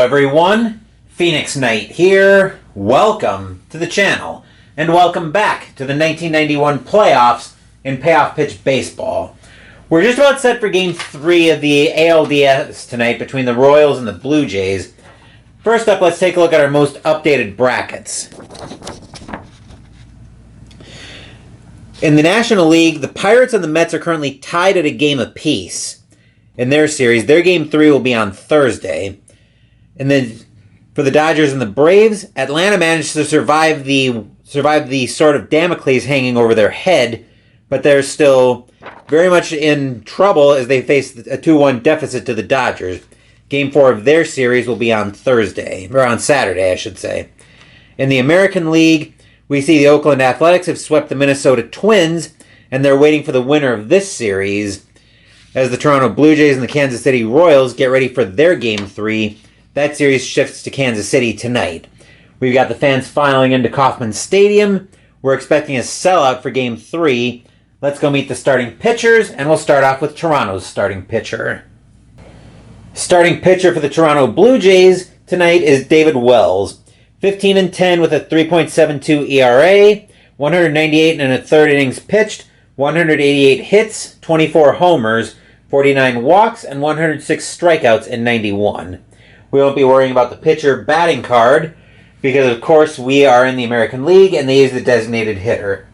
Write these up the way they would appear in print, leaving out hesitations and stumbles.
everyone, Phoenix Knight here. Welcome to the channel, and welcome back to the 1991 playoffs in Payoff Pitch Baseball. We're just about set for Game 3 of the ALDS tonight between the Royals and the Blue Jays. First up, let's take a look at our most updated brackets. In the National League, the Pirates and the Mets are currently tied at a game apiece in their series. Their Game 3 will be on Thursday. And then for the Dodgers and the Braves, Atlanta managed to survive the sort of Damocles hanging over their head, but they're still very much in trouble as they face a 2-1 deficit to the Dodgers. Game 4 of their series will be on Thursday, or on Saturday, I should say. In the American League, we see the Oakland Athletics have swept the Minnesota Twins, and they're waiting for the winner of this series as the Toronto Blue Jays and the Kansas City Royals get ready for their Game 3. That series shifts to Kansas City tonight. We've got the fans filing into Kauffman Stadium. We're expecting a sellout for Game 3. Let's go meet the starting pitchers, and we'll start off with Toronto's starting pitcher. Starting pitcher for the Toronto Blue Jays tonight is David Wells. 15-10 with a 3.72 ERA, 198 and a third innings pitched, 188 hits, 24 homers, 49 walks, and 106 strikeouts in 91. We won't be worrying about the pitcher batting card because, of course, we are in the American League and they use the designated hitter.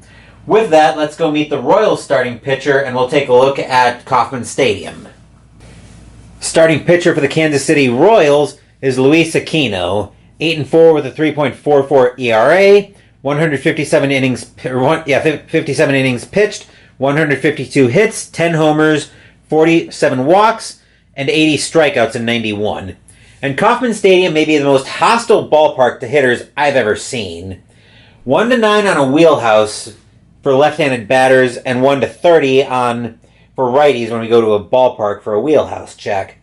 With that, let's go meet the Royals starting pitcher and we'll take a look at Kauffman Stadium. Starting pitcher for the Kansas City Royals is Luis Aquino. 8-4 with a 3.44 ERA, 57 innings pitched, 152 hits, 10 homers, 47 walks, and 80 strikeouts in 91. And Kauffman Stadium may be the most hostile ballpark to hitters I've ever seen. 1-9 on a wheelhouse for left-handed batters, and 1-30 for righties when we go to a ballpark for a wheelhouse check.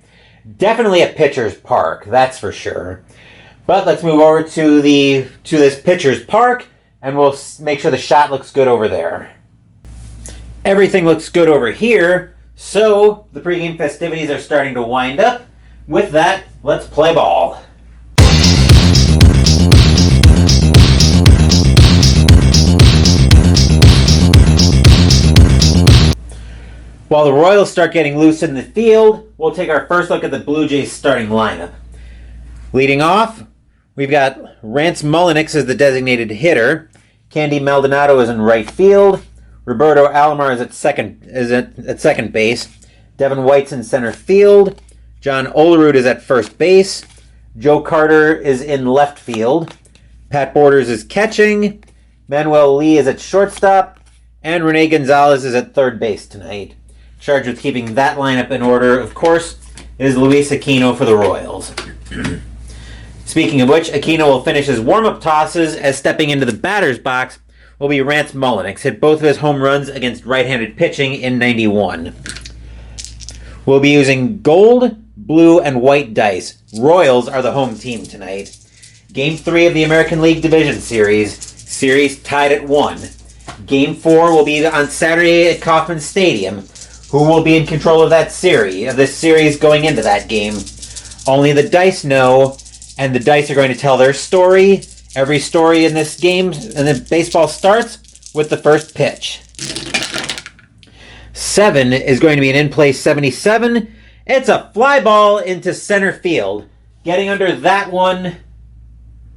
Definitely a pitcher's park, that's for sure. But let's move over to this pitcher's park, and we'll make sure the shot looks good over there. Everything looks good over here, so the pregame festivities are starting to wind up. With that, let's play ball. While the Royals start getting loose in the field, we'll take our first look at the Blue Jays starting lineup. Leading off, we've got Rance Mulliniks as the designated hitter. Candy Maldonado is in right field. Roberto Alomar is at second base. Devin White's in center field. John Olerud is at first base. Joe Carter is in left field. Pat Borders is catching. Manuel Lee is at shortstop. And Rene Gonzalez is at third base tonight. Charged with keeping that lineup in order, of course, is Luis Aquino for the Royals. Speaking of which, Aquino will finish his warm-up tosses as stepping into the batter's box will be Rance Mulliniks. Hit both of his home runs against right-handed pitching in 91. We'll be using gold, blue, and white dice. Royals are the home team tonight. Game 3 of the American League Division Series. Series tied at 1. Game 4 will be on Saturday at Kauffman Stadium. Who will be in control of this series going into that game? Only the dice know, and the dice are going to tell their story. Every story in this game, and then baseball starts with the first pitch. 7 is going to be an in-play 77. It's a fly ball into center field. Getting under that one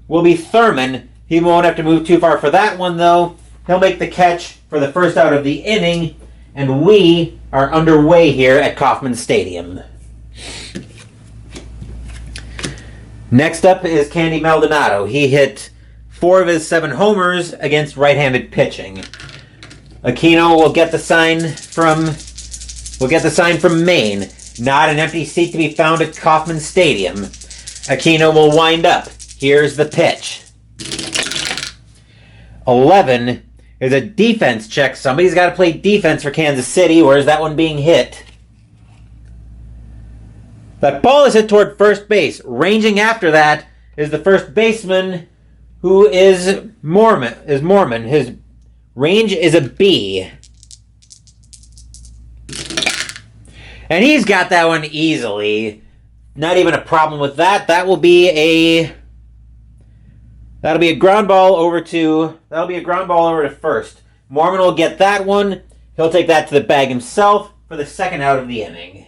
will be Thurman. He won't have to move too far for that one, though. He'll make the catch for the first out of the inning, and we are underway here at Kauffman Stadium. Next up is Candy Maldonado. He hit 4 of his 7 homers against right-handed pitching. Aquino will get the sign from Maine. Not an empty seat to be found at Kauffman Stadium. Aquino will wind up. Here's the pitch. 11 is a defense check. Somebody's got to play defense for Kansas City. Where's that one being hit? That ball is hit toward first base. Ranging after that is the first baseman, who is Mormon. His range is a B. And he's got that one easily. Not even a problem with that. That'll be a ground ball over to first. Mormon will get that one. He'll take that to the bag himself for the second out of the inning.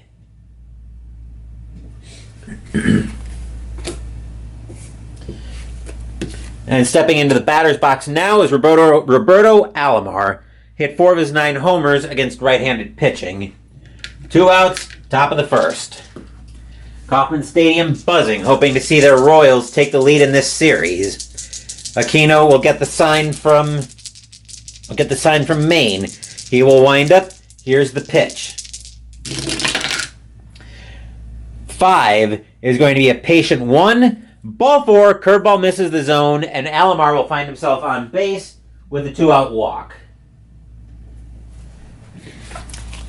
And stepping into the batter's box now is Roberto Alomar. Hit 4 of his 9 homers against right-handed pitching. 2 outs, top of the first. Kauffman Stadium buzzing, hoping to see their Royals take the lead in this series. Aquino will get the sign from Maine. He will wind up. Here's the pitch. 5 is going to be a patient 1. Ball 4, curveball misses the zone, and Alomar will find himself on base with a 2-out walk.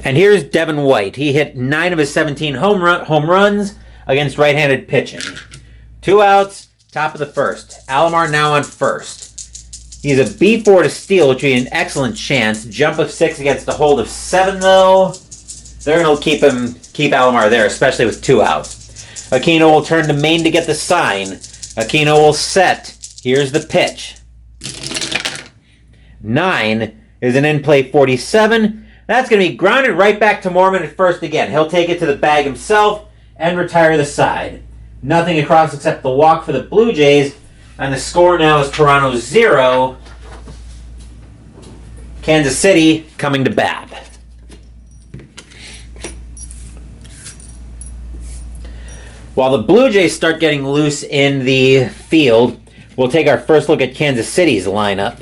And here's Devin White. He hit 9 of his 17 home runs against right-handed pitching. 2 outs, top of the first. Alomar now on first. He's a B4 to steal, which would be an excellent chance. Jump of 6 against a hold of 7, though. They're going to keep Alomar there, especially with 2 outs. Aquino will turn to Maine to get the sign. Aquino will set. Here's the pitch. 9 is an in-play 47. That's going to be grounded right back to Mormon at first again. He'll take it to the bag himself and retire the side. Nothing across except the walk for the Blue Jays. And the score now is Toronto 0. Kansas City coming to bat. While the Blue Jays start getting loose in the field, we'll take our first look at Kansas City's lineup.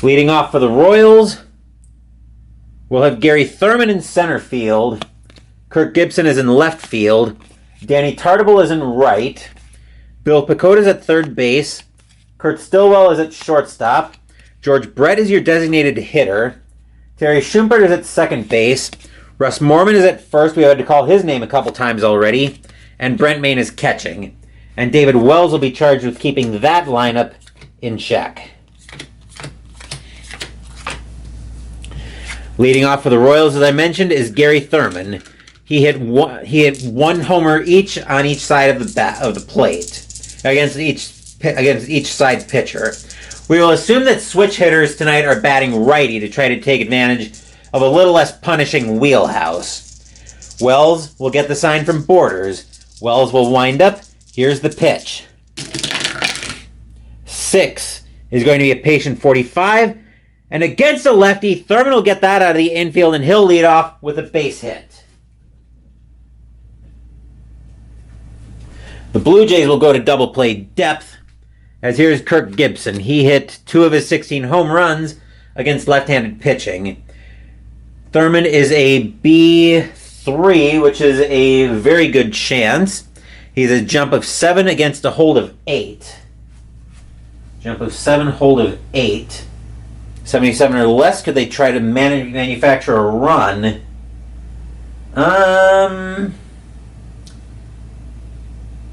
Leading off for the Royals, we'll have Gary Thurman in center field. Kirk Gibson is in left field. Danny Tartabull is in right. Bill Picotta is at third base. Kurt Stillwell is at shortstop. George Brett is your designated hitter. Terry Schumpert is at second base. Russ Mormon is at first. We had to call his name a couple times already. And Brent Maine is catching. And David Wells will be charged with keeping that lineup in check. Leading off for the Royals, as I mentioned, is Gary Thurman. He hit one homer each on each side of the plate against each side pitcher. We will assume that switch hitters tonight are batting righty to try to take advantage of a little less punishing wheelhouse. Wells will get the sign from Borders. Wells will wind up. Here's the pitch. 6 is going to be a patient 45. And against a lefty, Thurman will get that out of the infield, and he'll lead off with a base hit. The Blue Jays will go to double play depth, as here's Kirk Gibson. He hit 2 of his 16 home runs against left-handed pitching. Thurman is a B3, which is a very good chance. He's a jump of 7 against a hold of 8. Jump of 7, hold of 8. 77 or less. Could they try to manufacture a run?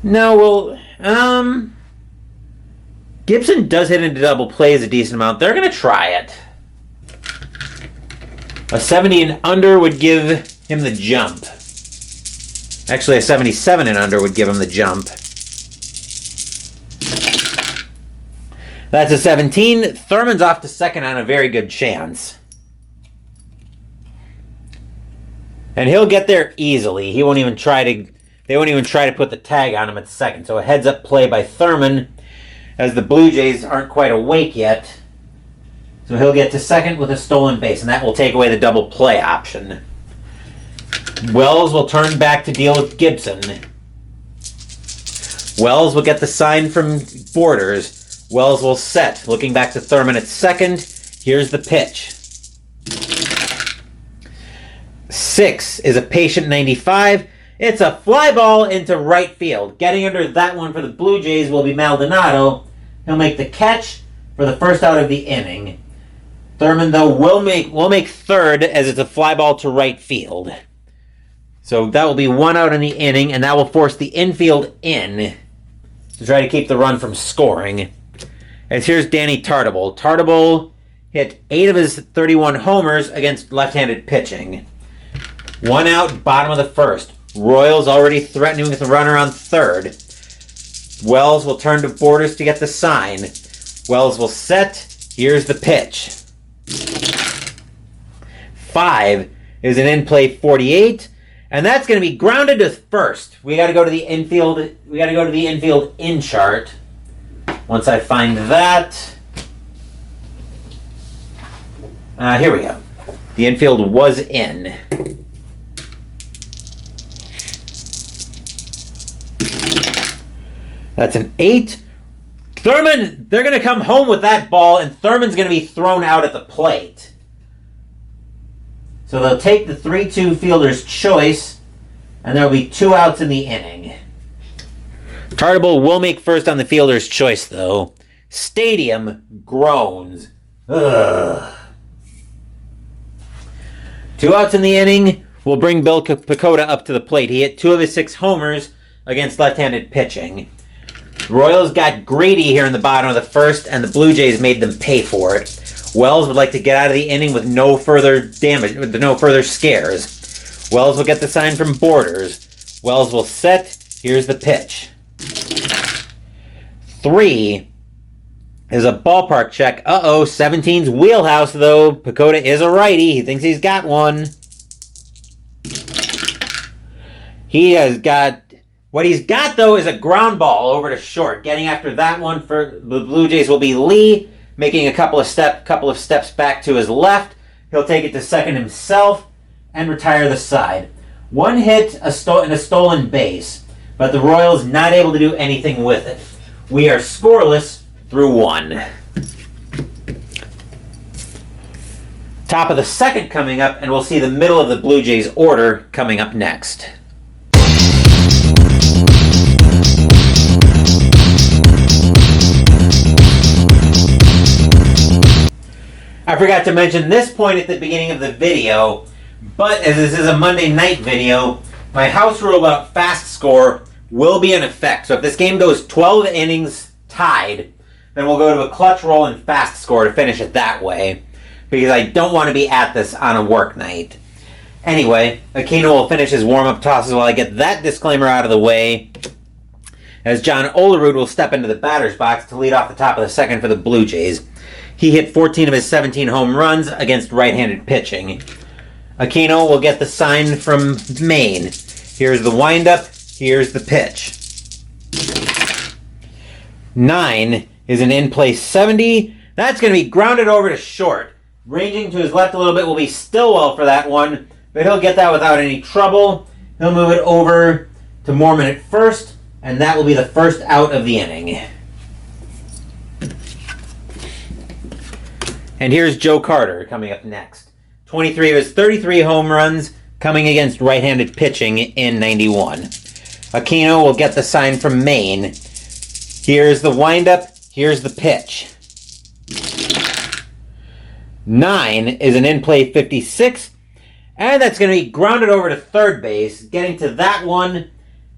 No, well, Gibson does hit into double plays a decent amount. They're going to try it. A 70 and under would give him the jump. Actually, a 77 and under would give him the jump. That's a 17. Thurman's off to second on a very good chance. And he'll get there easily. They won't even try to put the tag on him at second. So a heads-up play by Thurman, as the Blue Jays aren't quite awake yet. So he'll get to second with a stolen base, and that will take away the double play option. Wells will turn back to deal with Gibson. Wells will get the sign from Borders. Wells will set, looking back to Thurman at second. Here's the pitch. 6 is a patient 95. It's a fly ball into right field. Getting under that one for the Blue Jays will be Maldonado. He'll make the catch for the first out of the inning. Thurman, though, will make third, as it's a fly ball to right field. So that will be 1 out in the inning, and that will force the infield in to try to keep the run from scoring. As here's Danny Tartabull. Tartabull hit 8 of his 31 homers against left-handed pitching. 1 out, bottom of the first. Royals already threatening with the runner on third. Wells will turn to Borders to get the sign. Wells will set. Here's the pitch. 5 is an in-play 48, and that's going to be grounded to first. We got to go to the infield. We got to go to the infield in chart. Once I find that, here we go. The infield was in. That's an 8. Thurman, they're going to come home with that ball, and Thurman's going to be thrown out at the plate. So they'll take the 3-2 fielder's choice, and there'll be 2 outs in the inning. Tartable will make first on the fielder's choice, though. Stadium groans. Ugh. 2 outs in the inning will bring Bill Pacoda up to the plate. He hit 2 of his 6 homers against left-handed pitching. The Royals got greedy here in the bottom of the first, and the Blue Jays made them pay for it. Wells would like to get out of the inning with no further damage, with no further scares. Wells will get the sign from Borders. Wells will set. Here's the pitch. 3 is a ballpark check. 17's wheelhouse, though. Pacoda is a righty. He thinks he's got one. He has got... What he's got, though, is a ground ball over to short. Getting after that one for the Blue Jays will be Lee, making a couple of steps back to his left. He'll take it to second himself and retire the side. 1 hit and a stolen base, but the Royals not able to do anything with it. We are scoreless through 1. Top of the second coming up, and we'll see the middle of the Blue Jays order coming up next. I forgot to mention this point at the beginning of the video, but as this is a Monday night video, my house rule about fast score will be in effect. So if this game goes 12 innings tied, then we'll go to a clutch roll and fast score to finish it that way, because I don't want to be at this on a work night. Anyway, Aquino will finish his warm-up tosses while I get that disclaimer out of the way, as John Olerud will step into the batter's box to lead off the top of the second for the Blue Jays. He hit 14 of his 17 home runs against right-handed pitching. Aquino will get the sign from Maine. Here's the windup. Here's the pitch. 9 is an in-play 70. That's going to be grounded over to short. Ranging to his left a little bit will be Stillwell for that one, but he'll get that without any trouble. He'll move it over to Mormon at first, and that will be the first out of the inning. And here's Joe Carter coming up next. 23 of his 33 home runs coming against right-handed pitching in 91. Aquino will get the sign from Maine. Here's the windup. Here's the pitch. 9 is an in-play 56. And that's going to be grounded over to third base. Getting to that one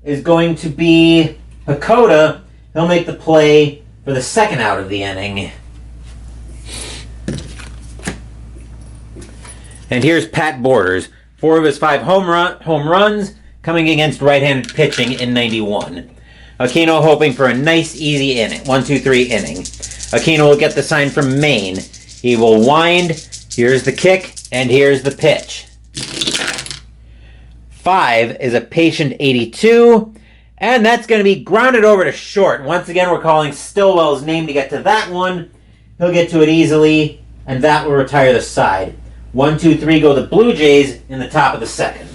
is going to be Pacoda. He'll make the play for the second out of the inning. And here's Pat Borders. 4 of his 5 home runs coming against right-handed pitching in 91. Aquino hoping for a nice, easy inning. 1-2-3 inning. Aquino will get the sign from Maine. He will wind. Here's the kick, and here's the pitch. 5 is a patient 82, and that's going to be grounded over to short. Once again, we're calling Stillwell's name to get to that one. He'll get to it easily, and that will retire the side. 1-2-3 go the Blue Jays in the top of the second.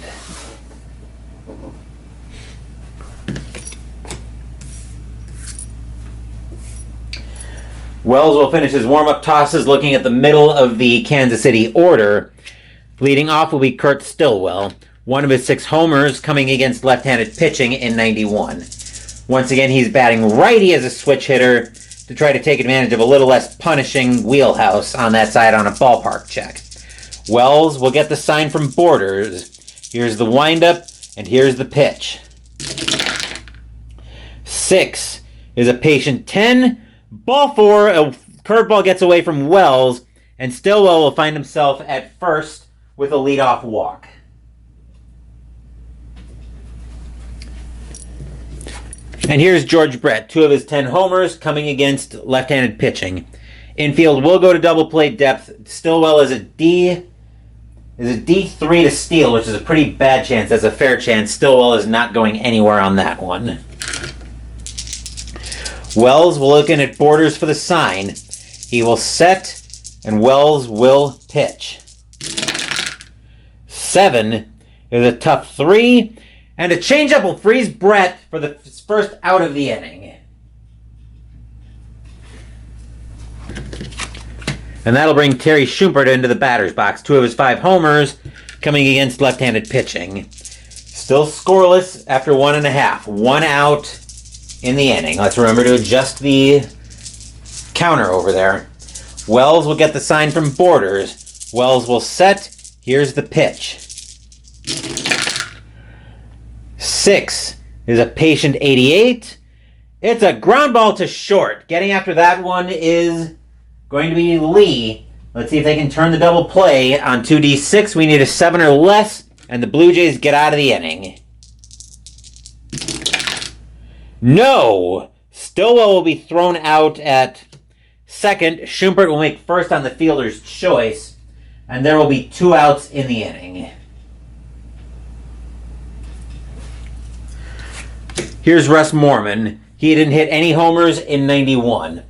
Wells will finish his warm-up tosses looking at the middle of the Kansas City order. Leading off will be Kurt Stillwell. 1 of his 6 homers coming against left-handed pitching in 91. Once again, he's batting righty as a switch hitter to try to take advantage of a little less punishing wheelhouse on that side on a ballpark check. Wells will get the sign from Borders. Here's the windup, and here's the pitch. 6 is a patient 10. Ball 4, a curveball gets away from Wells, and Stillwell will find himself at first with a leadoff walk. And here's George Brett, 2 of his 10 homers coming against left-handed pitching. Infield will go to double play depth. Stillwell is a D3 to steal, which is a pretty bad chance. That's a fair chance. Stillwell is not going anywhere on that one. Wells will look in at Borders for the sign. He will set, and Wells will pitch. 7 is a tough 3, and a changeup will freeze Brett for the first out of the inning. And that'll bring Terry Schumpert into the batter's box. 2 of his 5 homers coming against left-handed pitching. Still scoreless after 1.5. 1 out in the inning. Let's remember to adjust the counter over there. Wells will get the sign from Borders. Wells will set. Here's the pitch. 6 is a patient 88. It's a ground ball to short. Getting after that one is going to be Lee. Let's see if they can turn the double play on 2D6. We need a 7 or less, and the Blue Jays get out of the inning. No! Stillwell will be thrown out at second. Schumpert will make first on the fielder's choice, and there will be 2 outs in the inning. Here's Russ Morman. He didn't hit any homers in 91.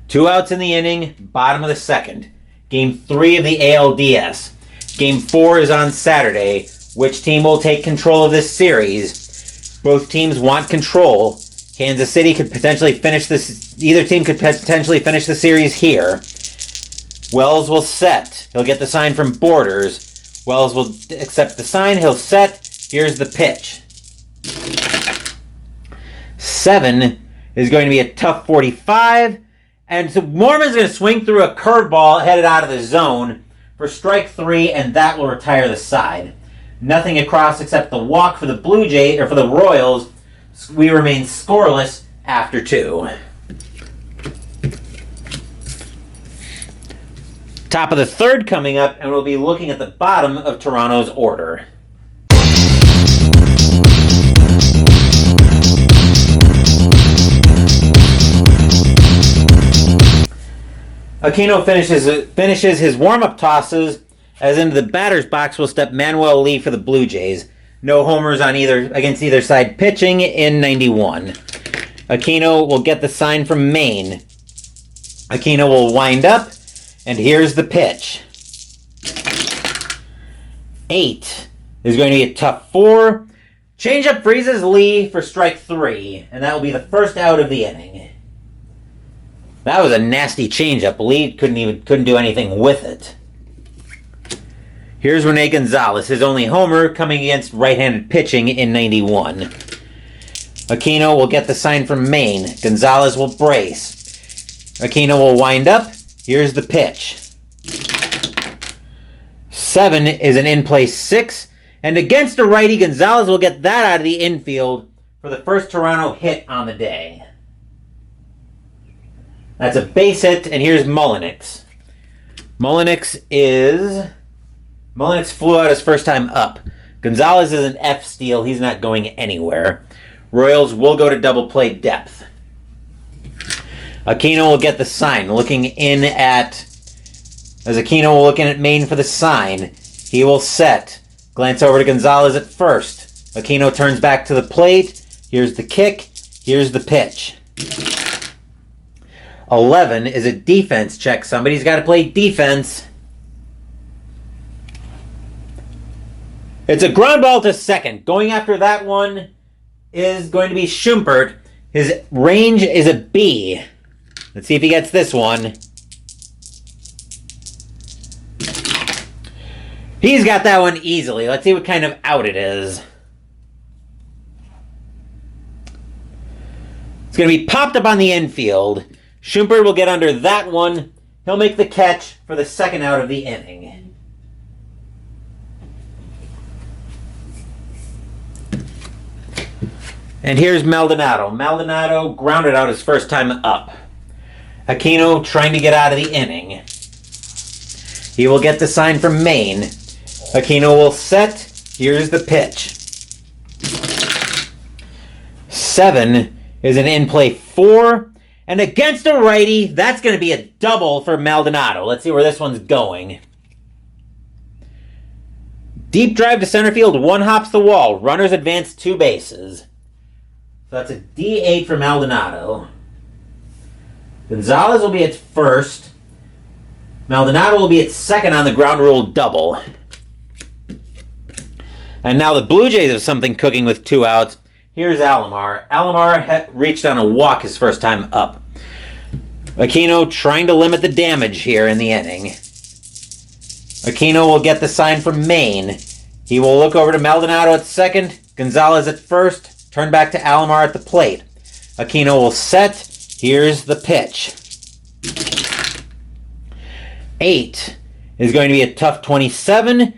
2 outs in the inning, bottom of the second. Game 3 of the ALDS. Game 4 is on Saturday. Which team will take control of this series? Both teams want control. Kansas City could potentially finish this. Either team could potentially finish the series here. Wells will set. He'll get the sign from Borders. Wells will accept the sign. He'll set. Here's the pitch. 7 is going to be a tough 45. And so Mormon's going to swing through a curveball headed out of the zone for strike 3, and that will retire the side. Nothing across except the walk for the Blue Jays, or for the Royals. We remain scoreless after 2. Top of the third coming up, and we'll be looking at the bottom of Toronto's order. Aquino finishes his warm-up tosses, as into the batter's box will step Manuel Lee for the Blue Jays. No homers on against either side pitching in 91. Aquino will get the sign from Maine. Aquino will wind up, and here's the pitch. 8 is going to be a tough 4. Changeup freezes Lee for strike 3, and that will be the first out of the inning. That was a nasty changeup. Lee couldn't do anything with it. Here's Rene Gonzalez, his only homer coming against right-handed pitching in 91. Aquino will get the sign from Maine. Gonzalez will brace. Aquino will wind up. Here's the pitch. 7 is an in-play 6. And against a righty, Gonzalez will get that out of the infield for the first Toronto hit on the day. That's a base hit, and here's Mullenix. Mullenix flew out his first time up. Gonzalez is an F steal. He's not going anywhere. Royals will go to double play depth. Aquino will get the sign. As Aquino will look in at Maine for the sign. He will set. Glance over to Gonzalez at first. Aquino turns back to the plate. Here's the kick. Here's the pitch. 11 is a defense check. Somebody's got to play defense. It's a ground ball to second. Going after that one is going to be Schumpert. His range is a B. Let's see if he gets this one. He's got that one easily. Let's see what kind of out it is. It's going to be popped up on the infield. Schumpert will get under that one. He'll make the catch for the second out of the inning. And here's Maldonado. Maldonado grounded out his first time up. Aquino trying to get out of the inning. He will get the sign from Maine. Aquino will set. Here's the pitch. 7 is an in-play 4. And against a righty, that's going to be a double for Maldonado. Let's see where this one's going. Deep drive to center field, 1 hops the wall. Runners advance 2 bases. So that's a D8 for Maldonado. Gonzalez will be at first. Maldonado will be at second on the ground rule double. And now the Blue Jays have something cooking with 2 outs. Here's Alomar. Alomar reached on a walk his first time up. Aquino trying to limit the damage here in the inning. Aquino will get the sign from Maine. He will look over to Maldonado at second, Gonzalez at first, turn back to Alomar at the plate. Aquino will set. Here's the pitch. 8 is going to be a tough 27.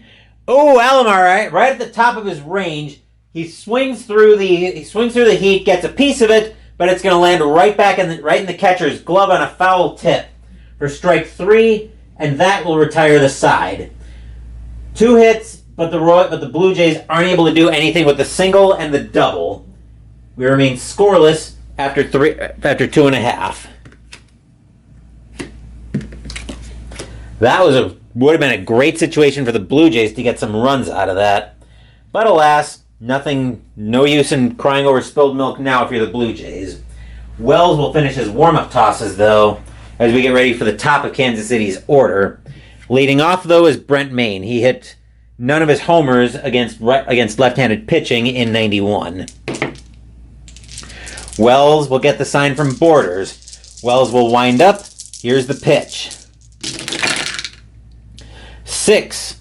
Oh, Alomar, right at the top of his range. He swings through the heat, gets a piece of it, but it's going to land right back in the catcher's glove on a foul tip for strike 3, and that will retire the side. 2 hits, but the Blue Jays aren't able to do anything with the single and the double. We remain scoreless after 2.5. That would have been a great situation for the Blue Jays to get some runs out of that. But alas, no use in crying over spilled milk now if you're the Blue Jays. Wells will finish his warm-up tosses, though, as we get ready for the top of Kansas City's order. Leading off, though, is Brent Maine. He hit none of his homers against left-handed pitching in 91. Wells will get the sign from Borders. Wells will wind up. Here's the pitch. 6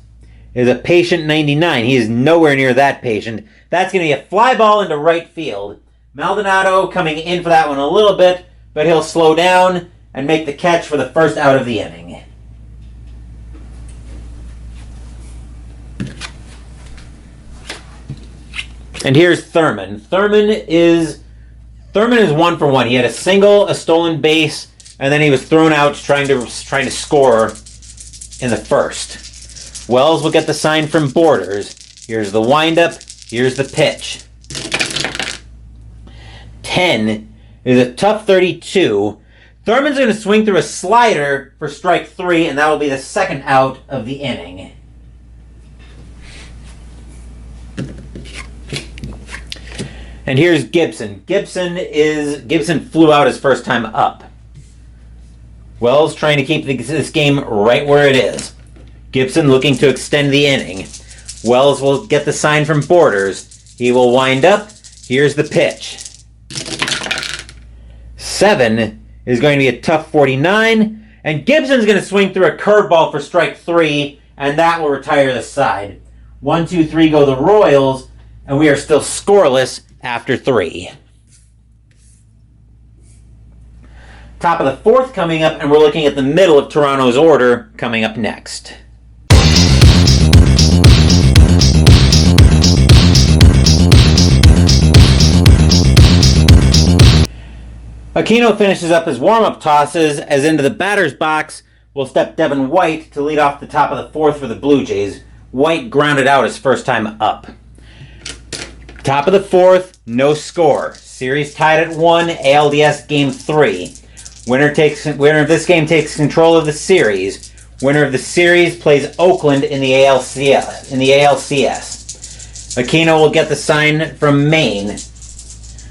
is a patient 99. He is nowhere near that patient. That's going to be a fly ball into right field. Maldonado coming in for that one a little bit, but he'll slow down and make the catch for the first out of the inning. And here's Thurman. Thurman is 1 for 1. He had a single, a stolen base, and then he was thrown out trying to score in the first. Wells will get the sign from Borders. Here's the windup. Here's the pitch. 10 is a tough 32. Thurman's going to swing through a slider for strike 3, and that will be the second out of the inning. And here's Gibson. Gibson flew out his first time up. Wells trying to keep this game right where it is. Gibson looking to extend the inning. Wells will get the sign from Borders. He will wind up. Here's the pitch. 7 is going to be a tough 49. And Gibson's going to swing through a curveball for strike 3, and that will retire the side. 1, 2, 3 go the Royals, and we are still scoreless after 3. Top of the 4th coming up, and we're looking at the middle of Toronto's order coming up next. Aquino finishes up his warm-up tosses as into the batter's box will step Devin White to lead off the top of the 4th for the Blue Jays. White grounded out his first time up. Top of the 4th, no score. Series tied at 1, ALDS Game 3. Winner of this game takes control of the series. Winner of the series plays Oakland in the ALCS. Aquino will get the sign from Maine.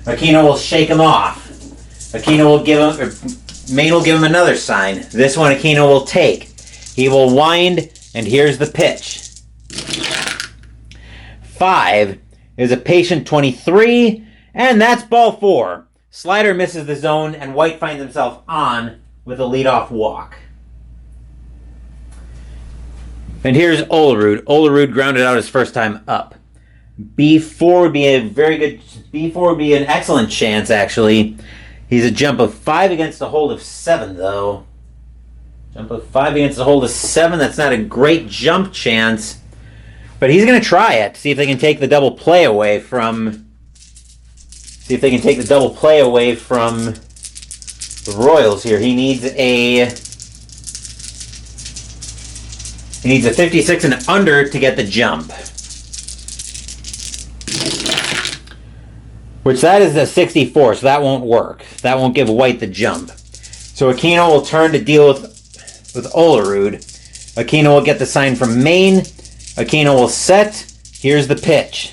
Aquino will shake him off. Maine will give him another sign. This one Aquino will take. He will wind, and here's the pitch. 5 is a patient 23, and that's ball 4. Slider misses the zone, and White finds himself on with a leadoff walk. And here's Olerud. Olerud grounded out his first time up. B4 would be an excellent chance, actually. He's a jump of 5 against a hold of 7, though. Jump of 5 against a hold of 7. That's not a great jump chance. But he's going to try it. See if they can take the double play away from... the Royals here. He needs a 56 and under to get the jump. which that is the 64, so that won't work. That won't give White the jump. So Aquino will turn to deal with Olerud. Aquino will get the sign from Maine. Aquino will set. Here's the pitch.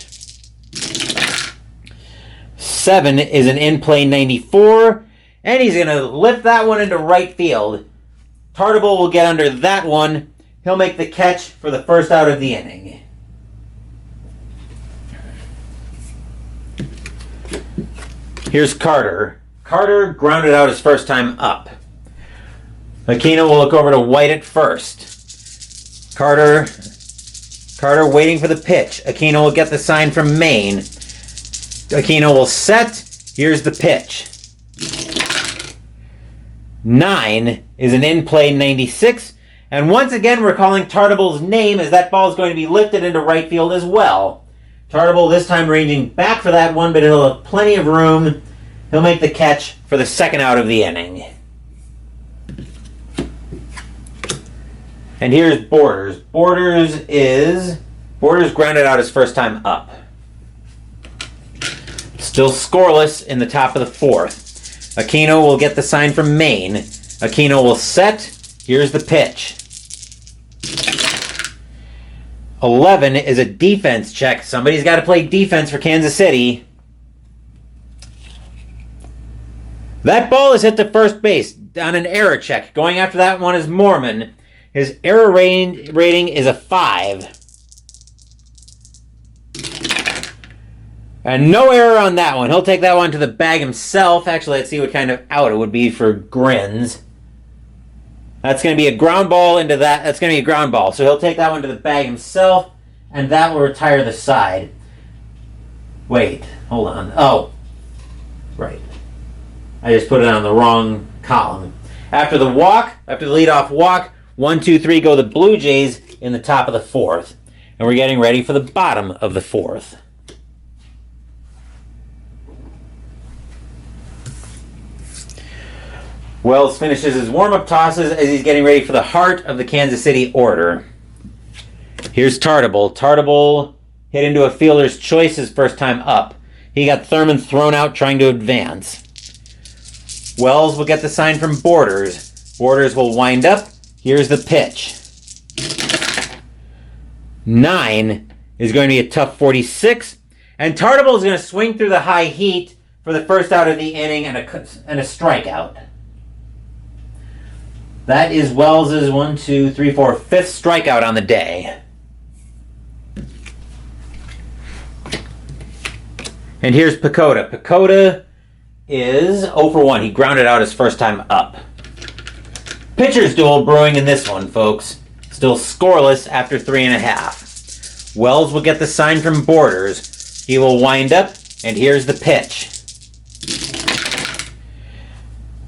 7 is an in-play 94, and he's going to lift that one into right field. Tartabull will get under that one. He'll make the catch for the first out of the inning. Here's Carter. Carter grounded out his first time up. Aquino will look over to White at first. Carter waiting for the pitch. Aquino will get the sign from Maine. Aquino will set. Here's the pitch. 9 is an in-play 96. And once again, we're calling Tartabull's name as that ball is going to be lifted into right field as well. Tartabull this time ranging back for that one, but he'll have plenty of room. He'll make the catch for the second out of the inning. And here's Borders. Borders grounded out his first time up. Still scoreless in the top of the fourth. Aquino will get the sign from Maine. Aquino will set. Here's the pitch. 11 is a defense check. Somebody's got to play defense for Kansas City. That ball is hit to first base on an error check. Going after that one is Mormon. His error rating is a 5. And no error on that one. He'll take that one to the bag himself. Actually, let's see what kind of out it would be for Grins. That's going to be a ground ball into that. That's going to be a ground ball. So he'll take that one to the bag himself, and that will retire the side. Wait, hold on. Oh, right. I just put it on the wrong column. After the leadoff walk, 1, 2, 3 go the Blue Jays in the top of the fourth. And we're getting ready for the bottom of the fourth. Wells finishes his warm-up tosses as he's getting ready for the heart of the Kansas City order. Here's Tartabull. Tartabull hit into a fielder's choice his first time up. He got Thurman thrown out trying to advance. Wells will get the sign from Borders. Borders will wind up. Here's the pitch. 9 is going to be a tough 46. And Tartabull is going to swing through the high heat for the first out of the inning and a strikeout. That is Wells' 1, 2, 3, 4, 5th strikeout on the day. And here's Pacoda. Pacoda is 0 for 1. He grounded out his first time up. Pitcher's duel brewing in this one, folks. Still scoreless after 3.5. Wells will get the sign from Borders. He will wind up, and here's the pitch.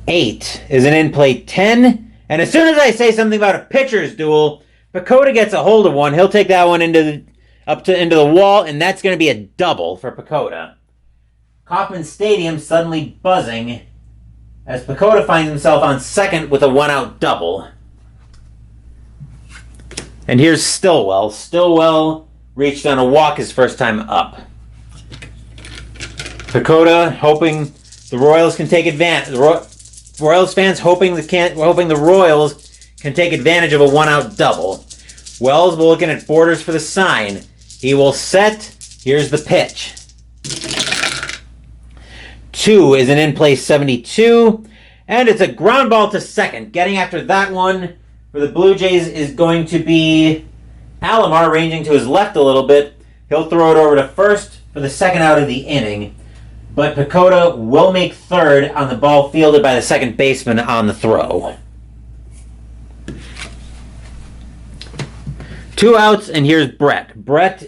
8 is an in-play 10. And as soon as I say something about a pitcher's duel, Pacoda gets a hold of one. He'll take that one into the wall, and that's going to be a double for Pacoda. Kauffman Stadium suddenly buzzing as Pacoda finds himself on second with a one-out double. And here's Stillwell. Stillwell reached on a walk his first time up. Pacoda hoping the Royals can take advantage. Royals fans hoping the Royals can take advantage of a one-out double. Wells will looking at Borders for the sign. He will set. Here's the pitch. 2 is an in-play 72, and it's a ground ball to second. Getting after that one for the Blue Jays is going to be Alomar, ranging to his left a little bit. He'll throw it over to first for the second out of the inning. But Pacoda will make third on the ball fielded by the second baseman on the throw. 2 outs, and here's Brett. Brett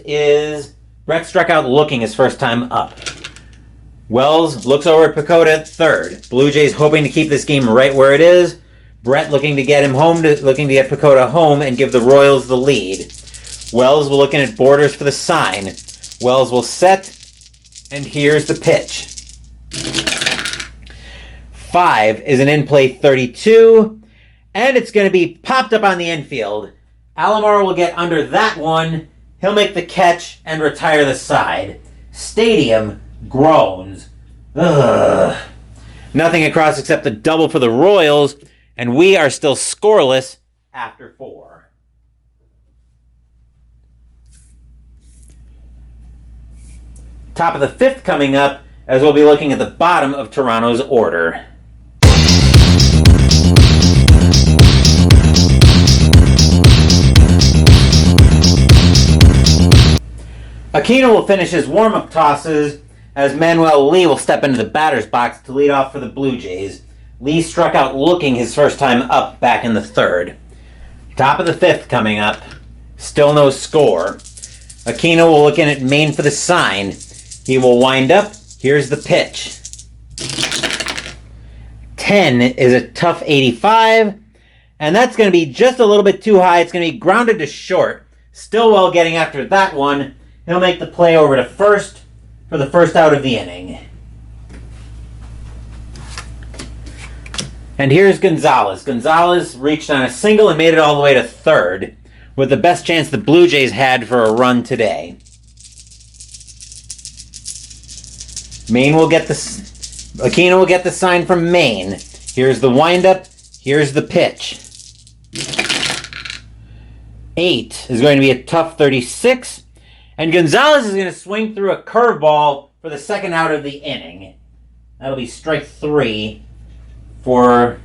struck out looking his first time up. Wells looks over at Pacoda at third. Blue Jays hoping to keep this game right where it is. Brett looking to get Pacoda home and give the Royals the lead. Wells will looking at Borders for the sign. Wells will set. And here's the pitch. 5 is an in-play 32, and it's going to be popped up on the infield. Alomar will get under that one. He'll make the catch and retire the side. Stadium groans. Ugh. Nothing across except the double for the Royals, and we are still scoreless after 4. Top of the 5th coming up, as we'll be looking at the bottom of Toronto's order. Aquino will finish his warm-up tosses as Manuel Lee will step into the batter's box to lead off for the Blue Jays. Lee struck out looking his first time up back in the 3rd. Top of the 5th coming up. Still no score. Aquino will look in at Maine for the sign. He will wind up. Here's the pitch. 10 is a tough 85. And that's going to be just a little bit too high. It's going to be grounded to short. Stillwell getting after that one. He'll make the play over to first for the first out of the inning. And here's Gonzalez. Gonzalez reached on a single and made it all the way to 3rd, with the best chance the Blue Jays had for a run today. Aquino will get the sign from Maine. Here's the windup. Here's the pitch. 8 is going to be a tough 36. And Gonzalez is going to swing through a curveball for the second out of the inning. That'll be strike 3 for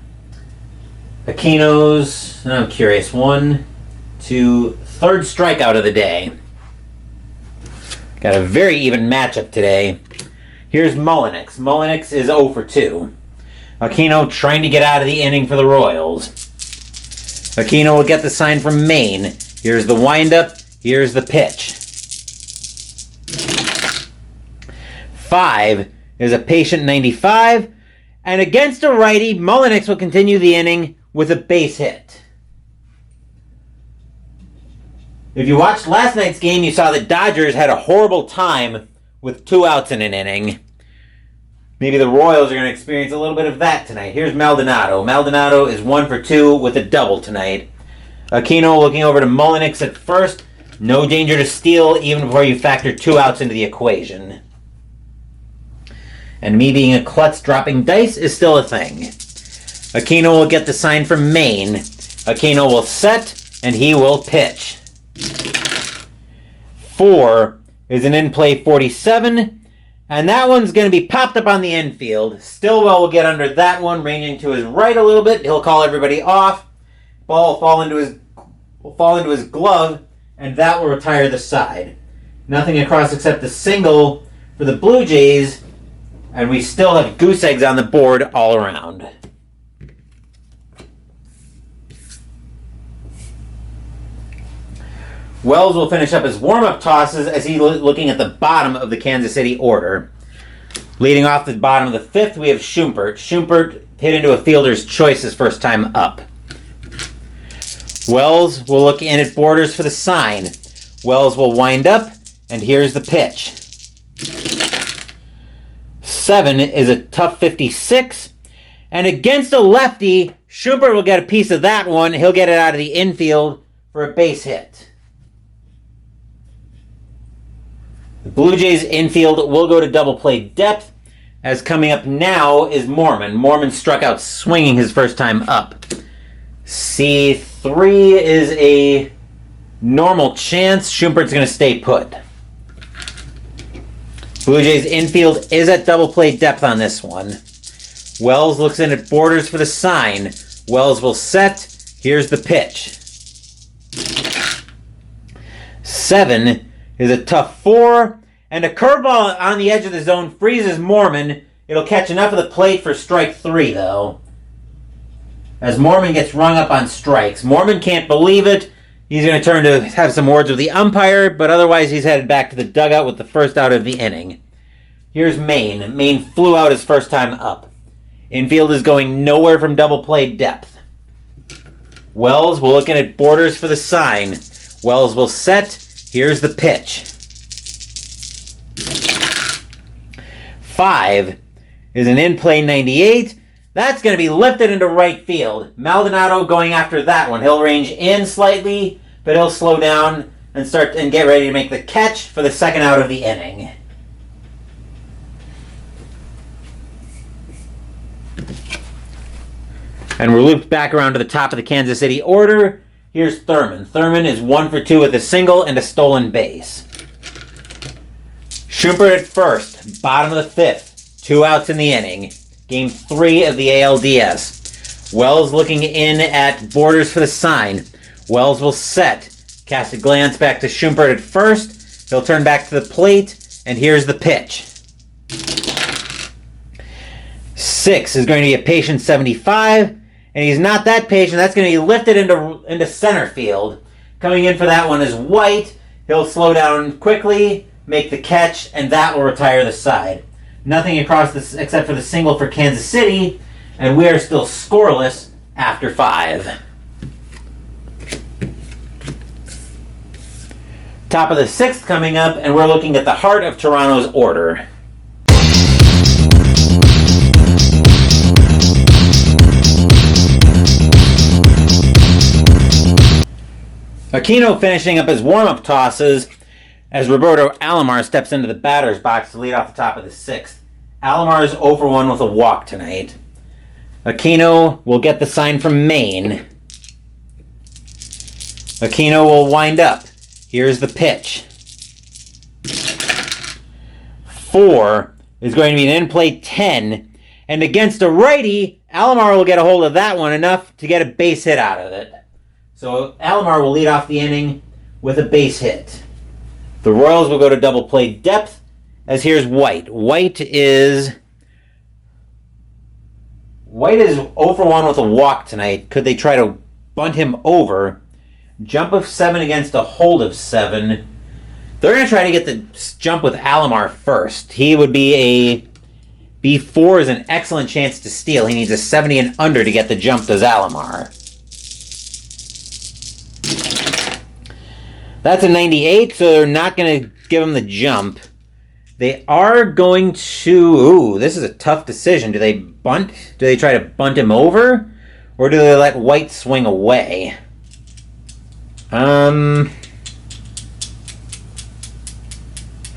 Aquino's, I'm curious, 1, 2, 3rd strikeout of the day. Got a very even matchup today. Here's Mullenix. Mullenix is 0 for 2. Aquino trying to get out of the inning for the Royals. Aquino will get the sign from Maine. Here's the windup. Here's the pitch. 5 is a patient 95. And against a righty, Mullenix will continue the inning with a base hit. If you watched last night's game, you saw the Dodgers had a horrible time with 2 outs in an inning. Maybe the Royals are going to experience a little bit of that tonight. Here's Maldonado. Maldonado is 1 for 2 with a double tonight. Aquino looking over to Mullenix at first. No danger to steal even before you factor 2 outs into the equation. And me being a klutz dropping dice is still a thing. Aquino will get the sign from Maine. Aquino will set, and he will pitch. 4 is an in-play 47, and that one's going to be popped up on the infield. Stillwell will get under that one, ranging to his right a little bit. He'll call everybody off. Ball will fall into his glove, and that will retire the side. Nothing across except the single for the Blue Jays, and we still have goose eggs on the board all around. Wells will finish up his warm-up tosses as he's looking at the bottom of the Kansas City order. Leading off the bottom of the 5th, we have Schumpert. Schumpert hit into a fielder's choice his first time up. Wells will look in at Borders for the sign. Wells will wind up, and here's the pitch. 7 is a tough 56. And against a lefty, Schumpert will get a piece of that one. He'll get it out of the infield for a base hit. The Blue Jays infield will go to double play depth, as coming up now is Mormon. Mormon struck out swinging his first time up. C3 is a normal chance. Schumpert's going to stay put. Blue Jays infield is at double play depth on this one. Wells looks in at Borders for the sign. Wells will set. Here's the pitch. 7 is a tough 4. And a curveball on the edge of the zone freezes Mormon. It'll catch enough of the plate for strike 3, though, as Mormon gets rung up on strikes. Mormon can't believe it. He's going to turn to have some words with the umpire, but otherwise he's headed back to the dugout with the first out of the inning. Here's Maine. Maine flew out his first time up. Infield is going nowhere from double play depth. Wells will look in at Borders for the sign. Wells will set. Here's the pitch. 5 is an in-play 98. That's going to be lifted into right field. Maldonado going after that one. He'll range in slightly, but he'll slow down and get ready to make the catch for the second out of the inning. And we're looped back around to the top of the Kansas City order. Here's Thurman. Thurman is 1 for 2 with a single and a stolen base. Schumpert at first, bottom of the 5th. 2 outs in the inning. Game 3 of the ALDS. Wells looking in at Borders for the sign. Wells will set. Cast a glance back to Schumpert at first. He'll turn back to the plate, and here's the pitch. 6 is going to be a patient 75, and he's not that patient. That's going to be lifted into center field. Coming in for that one is White. He'll slow down quickly, make the catch, and that will retire the side. Nothing across this except for the single for Kansas City, and we are still scoreless after 5. Top of the 6th coming up, and we're looking at the heart of Toronto's order. Aquino finishing up his warm-up tosses as Roberto Alomar steps into the batter's box to lead off the top of the 6th. Alomar is 0 for 1 with a walk tonight. Aquino will get the sign from Maine. Aquino will wind up. Here's the pitch. 4 is going to be an in-play 10. And against a righty, Alomar will get a hold of that one enough to get a base hit out of it. So Alomar will lead off the inning with a base hit. The Royals will go to double play depth, as here's White. White is 0 for 1 with a walk tonight. Could they try to bunt him over? Jump of 7 against a hold of 7. They're going to try to get the jump with Alomar first. He would be a B4 is an excellent chance to steal. He needs a 70 and under to get the jump, does Alomar. That's a 98, so they're not going to give him the jump. They are going to... Ooh, this is a tough decision. Do they bunt? Do they try to bunt him over? Or do they let White swing away?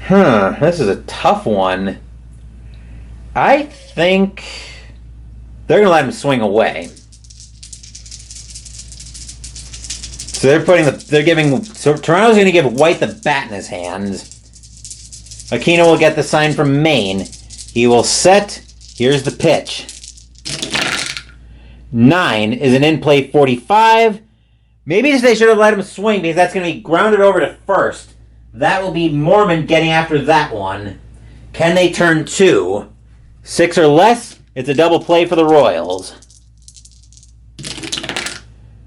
This is a tough one. I think they're going to let him swing away. So Toronto's going to give White the bat in his hands. Aquino will get the sign from Maine. He will set. Here's the pitch. 9 is an in-play 45. Maybe they should have let him swing because that's going to be grounded over to first. That will be Mormon getting after that one. Can they turn 2? 6 or less, it's a double play for the Royals.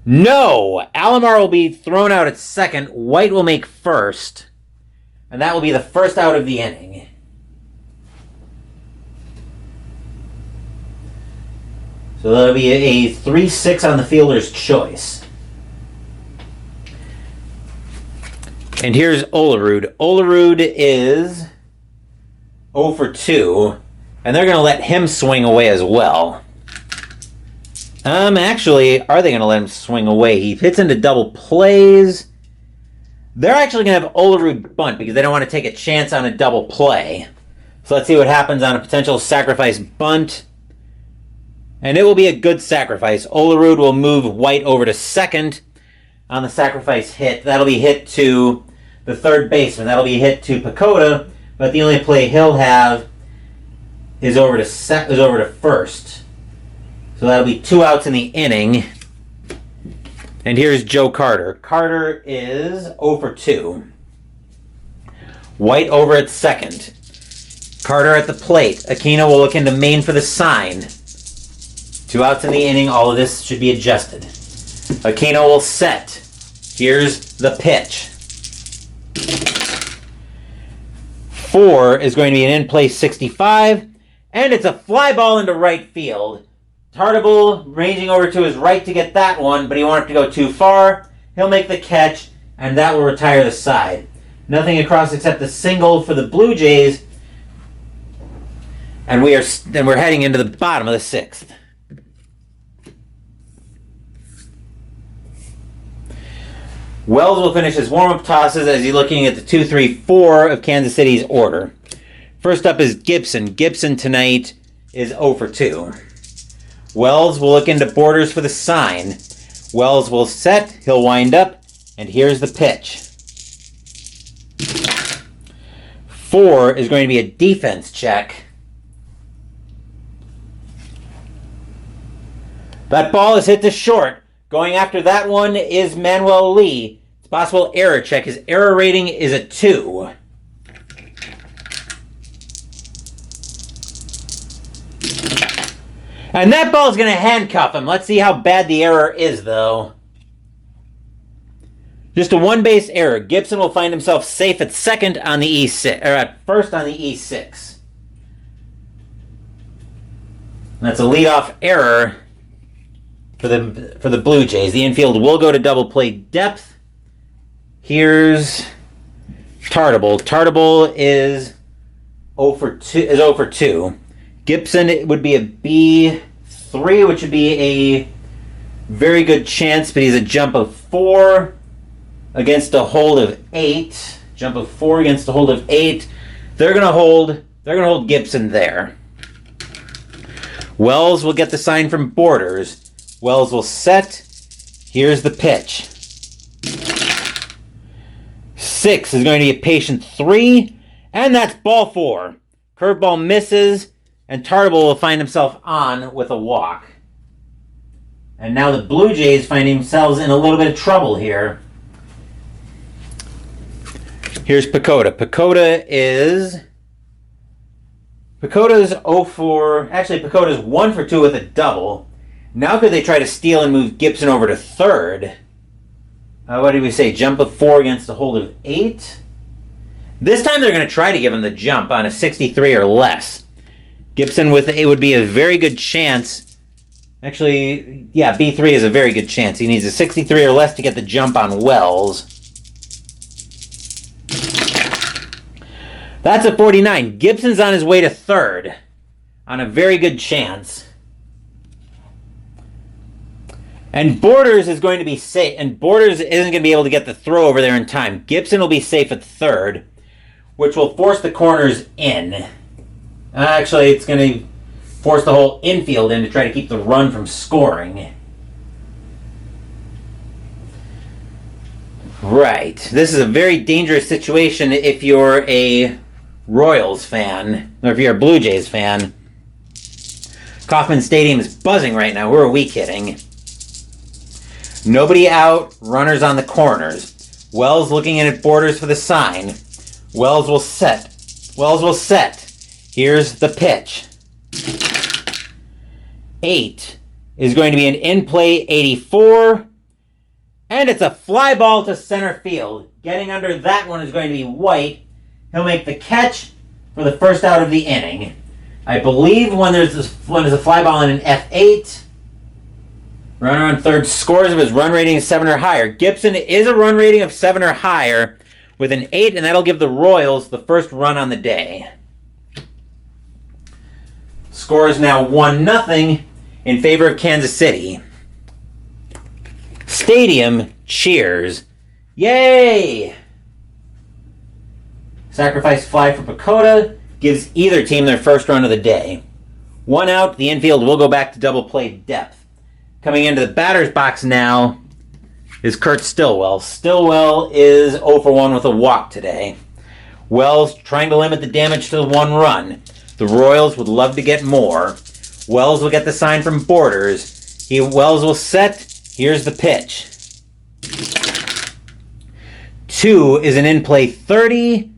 No! Alomar will be thrown out at second. White will make first. And that will be the first out of the inning. So that'll be a 3-6 on the fielder's choice. And here's Olerud. Olerud is 0 for 2. And they're going to let him swing away as well. Actually, are they going to let him swing away? He hits into double plays. They're actually going to have Olerud bunt because they don't want to take a chance on a double play. So let's see what happens on a potential sacrifice bunt. And it will be a good sacrifice. Olerud will move White over to second on the sacrifice hit. That'll be hit to the third baseman. That'll be hit to Pacoda, but the only play he'll have is over to first. So that'll be 2 outs in the inning. And here's Joe Carter. Carter is 0 for 2. White over at second. Carter at the plate. Aquino will look into Maine for the sign. 2 outs in the inning. All of this should be adjusted. Aquino will set. Here's the pitch. 4 is going to be an in-play 65. And it's a fly ball into right field. Tartabull ranging over to his right to get that one, but he won't have to go too far. He'll make the catch, and that will retire the side. Nothing across except the single for the Blue Jays, and we're heading into the bottom of the 6th. Wells will finish his warm-up tosses as he's looking at the 2-3-4 of Kansas City's order. First up is Gibson. Gibson tonight is 0 for 2. Wells will look into Borders for the sign. Wells will set, he'll wind up, and here's the pitch. 4 is going to be a defense check. That ball is hit to short. Going after that one is Manuel Lee. It's a possible error check. His error rating is a 2. And that ball is going to handcuff him. Let's see how bad the error is, though. Just a one-base error. Gibson will find himself safe at second on the E6, or at first on the E6. That's a leadoff error for the Blue Jays. The infield will go to double play depth. Here's Tartable. Tartable is 0 for 2. Gibson would be a B3, which would be a very good chance, but he's a jump of 4 against a hold of 8. Jump of 4 against a hold of 8. They're gonna hold Gibson there. Wells will get the sign from Borders. Wells will set. Here's the pitch. 6 is going to be a patient 3, and that's ball 4. Curveball misses, and Tartable will find himself on with a walk. And now the Blue Jays find themselves in a little bit of trouble here. Here's Pacoda. Pacoda's 0 for... Actually, Pacoda's 1 for 2 with a double. Now could they try to steal and move Gibson over to third? What did we say? Jump of 4 against a hold of 8? This time they're going to try to give him the jump on a 63 or less. Gibson with it would be a very good chance. Actually, yeah, B3 is a very good chance. He needs a 63 or less to get the jump on Wells. That's a 49. Gibson's on his way to third on a very good chance. And Borders is going to be safe. And Borders isn't going to be able to get the throw over there in time. Gibson will be safe at third, which will force the corners in. Actually, it's going to force the whole infield in to try to keep the run from scoring. Right. This is a very dangerous situation if you're a Royals fan, or if you're a Blue Jays fan. Kauffman Stadium is buzzing right now. Who are we kidding? Nobody out, runners on the corners. Wells looking in at Borders for the sign. Wells will set. Wells will set. Here's the pitch. 8 is going to be an in-play 84. And it's a fly ball to center field. Getting under that one is going to be White. He'll make the catch for the first out of the inning. I believe when there's a fly ball in an F8, runner on third scores if his run rating is 7 or higher. Gibson is a run rating of 7 or higher with an 8, and that'll give the Royals the first run on the day. Score is now 1-0 in favor of Kansas City. Stadium cheers. Yay! Sacrifice fly for Pacoda gives either team their first run of the day. 1 out, the infield will go back to double play depth. Coming into the batter's box now is Kurt Stillwell. Stillwell is 0 for 1 with a walk today. Wells trying to limit the damage to the 1 run. The Royals would love to get more. Wells will get the sign from Borders. Wells will set. Here's the pitch. 2 is an in-play 30.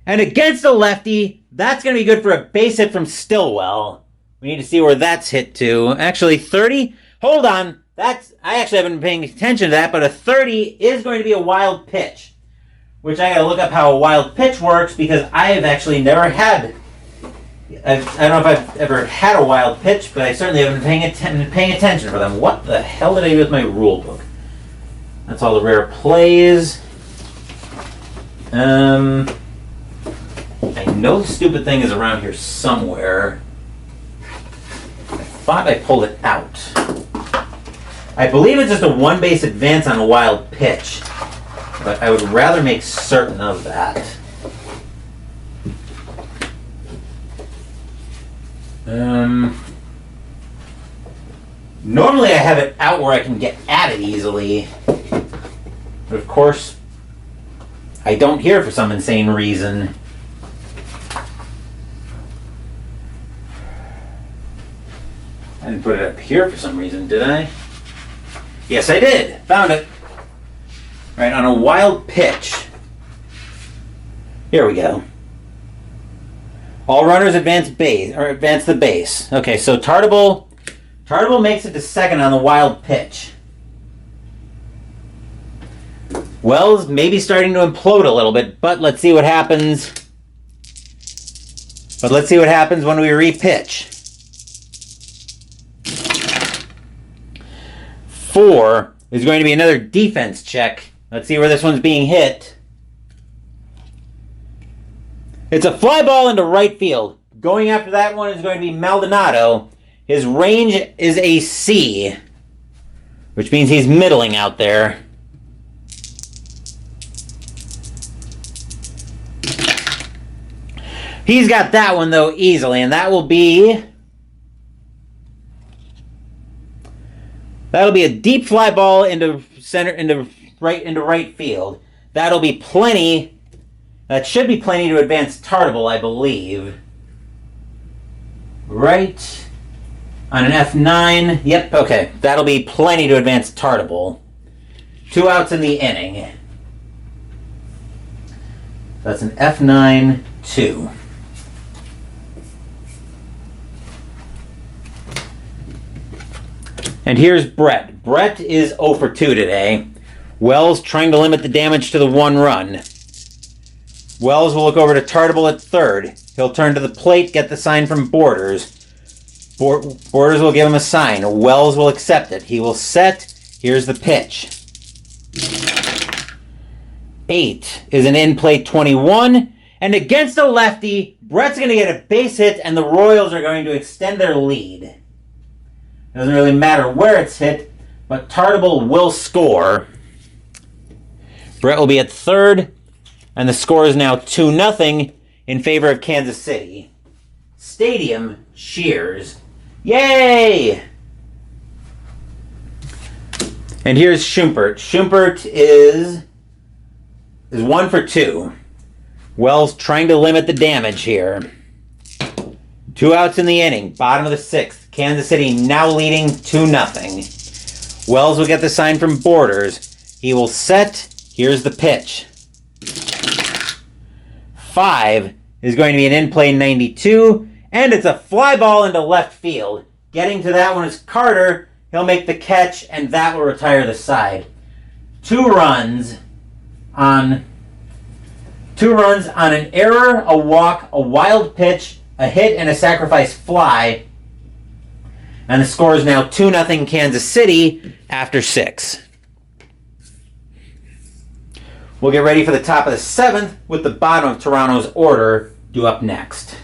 And against a lefty, that's going to be good for a base hit from Stillwell. We need to see where that's hit to. Actually, 30? Hold on. I actually haven't been paying attention to that, but a 30 is going to be a wild pitch. Which I got to look up how a wild pitch works because I have actually never had... I don't know if I've ever had a wild pitch, but I certainly haven't been paying attention for them. What the hell did I do with my rule book? That's all the rare plays. I know the stupid thing is around here somewhere. I thought I pulled it out. I believe it's just a 1 base advance on a wild pitch, but I would rather make certain of that. Normally I have it out where I can get at it easily. But of course, I don't hear for some insane reason. I didn't put it up here for some reason, did I? Yes, I did. Found it. Right, on a wild pitch. Here we go. All runners advance base, or advance the base. Okay, so Tartable makes it to second on the wild pitch. Wells maybe starting to implode a little bit, but let's see what happens. But let's see what happens when we re-pitch. 4 is going to be another defense check. Let's see where this one's being hit. It's a fly ball into right field. Going after that one is going to be Maldonado. His range is a C, which means he's middling out there. He's got that one, though, easily, and that'll be a deep fly ball into right field. That'll be plenty. That should be plenty to advance Tartable, I believe. Right on an F9. Yep, okay. That'll be plenty to advance Tartable. 2 outs in the inning. That's an F9, 2. And here's Brett. Brett is 0 for 2 today. Wells trying to limit the damage to the 1 run. Wells will look over to Tartable at third. He'll turn to the plate, get the sign from Borders. Borders will give him a sign. Wells will accept it. He will set. Here's the pitch. 8 is an in-play 21. And against a lefty, Brett's going to get a base hit, and the Royals are going to extend their lead. It doesn't really matter where it's hit, but Tartable will score. Brett will be at third, and the score is now 2-0 in favor of Kansas City. Stadium cheers. Yay! And here's Schumpert. Schumpert is 1 for 2. Wells trying to limit the damage here. 2 outs in the inning, bottom of the 6th. Kansas City now leading 2-0. Wells will get the sign from Borders. He will set. Here's the pitch. 5 is going to be an in-play 92, and it's a fly ball into left field. Getting to that one is Carter. He'll make the catch, and that will retire the side. 2 runs on an error, a walk, a wild pitch, a hit, and a sacrifice fly. And the score is now 2-0 Kansas City after 6. We'll get ready for the top of the 7th with the bottom of Toronto's order due up next.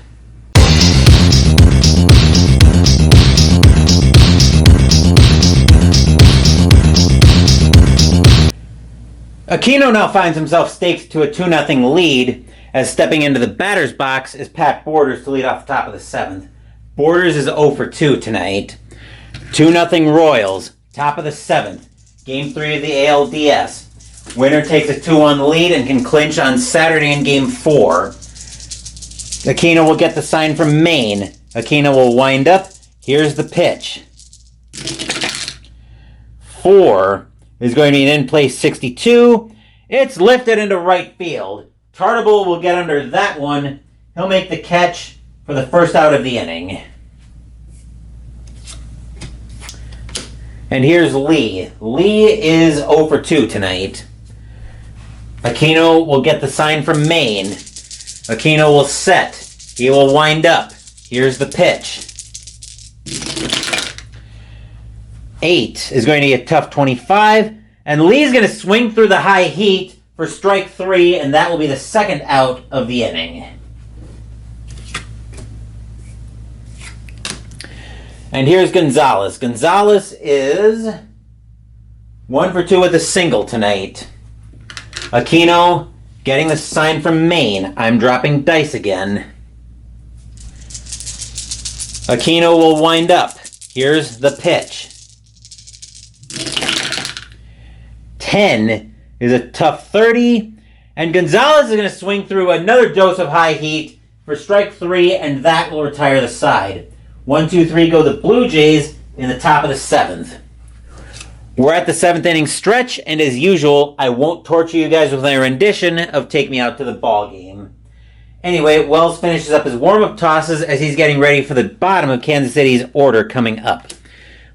Aquino now finds himself staked to a 2-0 lead, as stepping into the batter's box is Pat Borders to lead off the top of the 7th. Borders is 0 for 2 tonight. 2-0 Royals, top of the 7th. Game 3 of the ALDS. Winner takes a 2-1 lead and can clinch on Saturday in Game 4. Aquino will get the sign from Maine. Aquino will wind up. Here's the pitch. 4 is going to be an in-play 62. It's lifted into right field. Tartable will get under that one. He'll make the catch for the first out of the inning. And here's Lee. Lee is 0 for 2 tonight. Aquino will get the sign from Maine. Aquino will set. He will wind up. Here's the pitch. 8 is going to be a tough 25. And Lee's going to swing through the high heat for strike 3, and that will be the second out of the inning. And here's Gonzalez. Gonzalez is 1 for 2 with a single tonight. Aquino getting the sign from Maine. I'm dropping dice again. Aquino will wind up. Here's the pitch. 10 is a tough 30. And Gonzalez is going to swing through another dose of high heat for strike 3, and that will retire the side. 1, 2, 3 go the Blue Jays in the top of the 7th. We're at the 7th inning stretch, and as usual, I won't torture you guys with my rendition of Take Me Out to the Ball Game. Anyway, Wells finishes up his warm-up tosses as he's getting ready for the bottom of Kansas City's order coming up.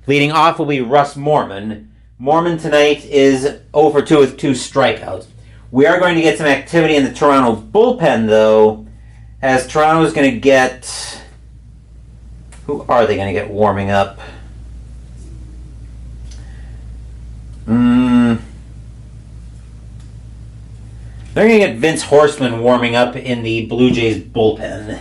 Leading off will be Russ Morman. Morman tonight is 0 for 2 with 2 strikeouts. We are going to get some activity in the Toronto bullpen, though, as Toronto is going to get... Who are they going to get warming up? They're going to get Vince Horstman warming up in the Blue Jays bullpen.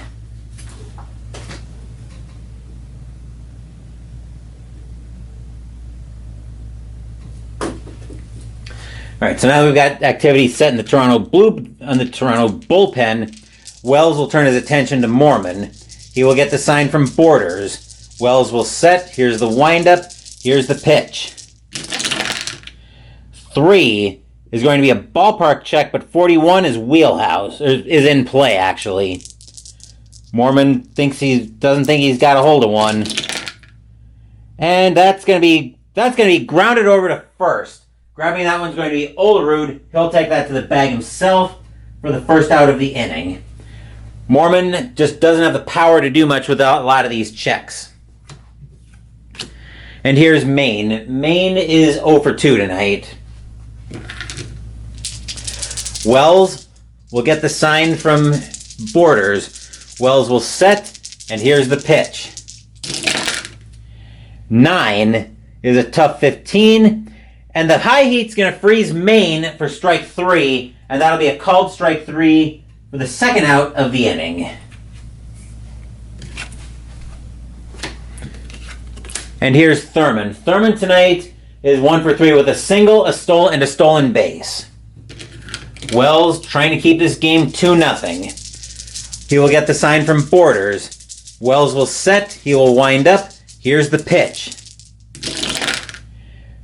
All right, so now we've got activity set in the Toronto bullpen. Wells will turn his attention to Mormon. He will get the sign from Borders. Wells will set. Here's the windup. Here's the pitch. 3 is going to be a ballpark check, but 41 is wheelhouse, or is in play, actually. Mormon doesn't think he's got a hold of one. And that's going to be grounded over to first. Grabbing that one's going to be Olerud. He'll take that to the bag himself for the first out of the inning. Mormon just doesn't have the power to do much without a lot of these checks. And here's Maine. Maine is 0 for 2 tonight. Wells will get the sign from Borders. Wells will set, and here's the pitch. 9 is a tough 15, and the high heat's going to freeze Maine for strike 3, and that'll be a called strike 3 for the second out of the inning. And here's Thurman. Thurman tonight is 1 for 3 with a single, a stolen base. Wells trying to keep this game 2-0. He will get the sign from Borders. Wells will set. He will wind up. Here's the pitch.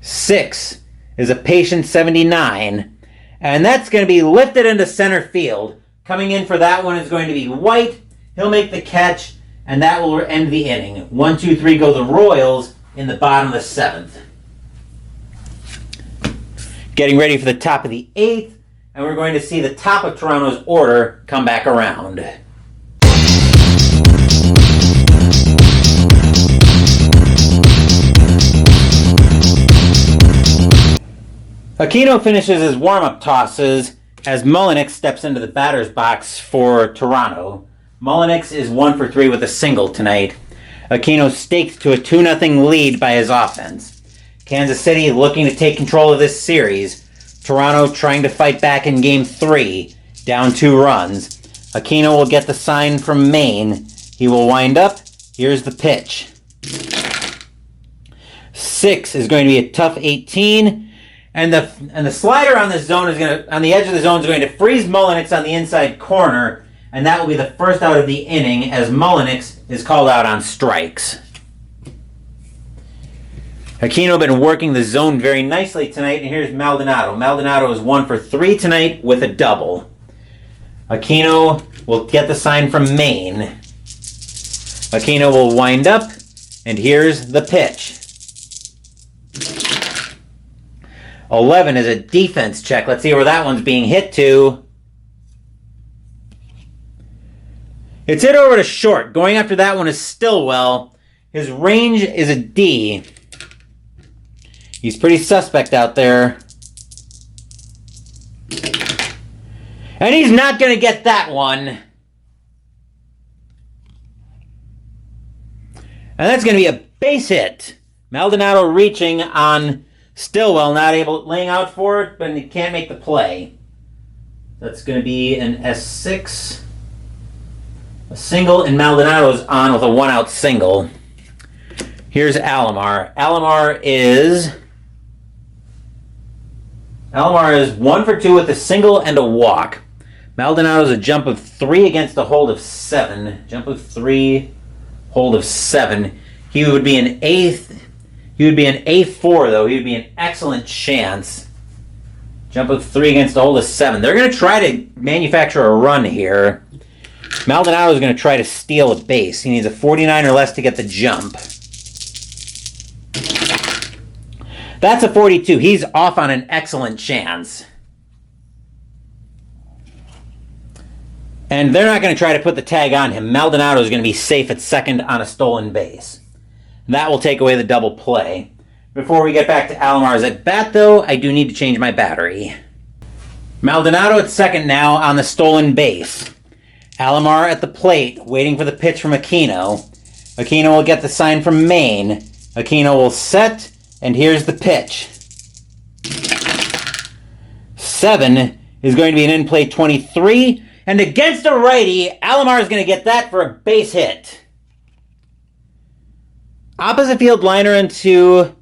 6 is a patient 79. And that's going to be lifted into center field. Coming in for that one is going to be White. He'll make the catch, and that will end the inning. 1, 2, 3 go the Royals in the bottom of the 7th. Getting ready for the top of the 8th. And we're going to see the top of Toronto's order come back around. Aquino finishes his warm-up tosses as Mullenix steps into the batter's box for Toronto. Mullenix is 1 for 3 with a single tonight. Aquino staked to a 2-0 lead by his offense. Kansas City looking to take control of this series. Toronto trying to fight back in Game 3, down 2 runs. Aquino will get the sign from Maine. He will wind up. Here's the pitch. 6 is going to be a tough 18, and the slider on the edge of the zone is going to freeze Mullenix on the inside corner, and that will be the first out of the inning as Mullenix is called out on strikes. Aquino been working the zone very nicely tonight, and here's Maldonado. Maldonado is 1 for 3 tonight with a double. Aquino will get the sign from Maine. Aquino will wind up, and here's the pitch. 11 is a defense check. Let's see where that one's being hit to. It's hit over to short. Going after that one is Stillwell. His range is a D. He's pretty suspect out there. And he's not going to get that one. And that's going to be a base hit. Maldonado reaching on Stillwell, laying out for it, but he can't make the play. That's going to be an S6. A single, and Maldonado's on with a 1-out single. Here's Alomar. Alomar is 1 for 2 with a single and a walk. Maldonado's a jump of 3 against a hold of 7. Jump of 3, hold of 7. He would be an A4 though. He would be an excellent chance Jump of 3 against a hold of 7. They're going to try to manufacture a run here. Maldonado is going to try to steal a base. He needs a 49 or less to get the jump. That's a 42. He's off on an excellent chance. And they're not going to try to put the tag on him. Maldonado is going to be safe at second on a stolen base. That will take away the double play. Before we get back to Alomar's at bat, though, I do need to change my battery. Maldonado at second now on the stolen base. Alomar at the plate, waiting for the pitch from Aquino. Aquino will get the sign from Maine. Aquino will set, and here's the pitch. 7 is going to be an in-play 23, and against a righty, Alomar is going to get that for a base hit. Opposite field liner into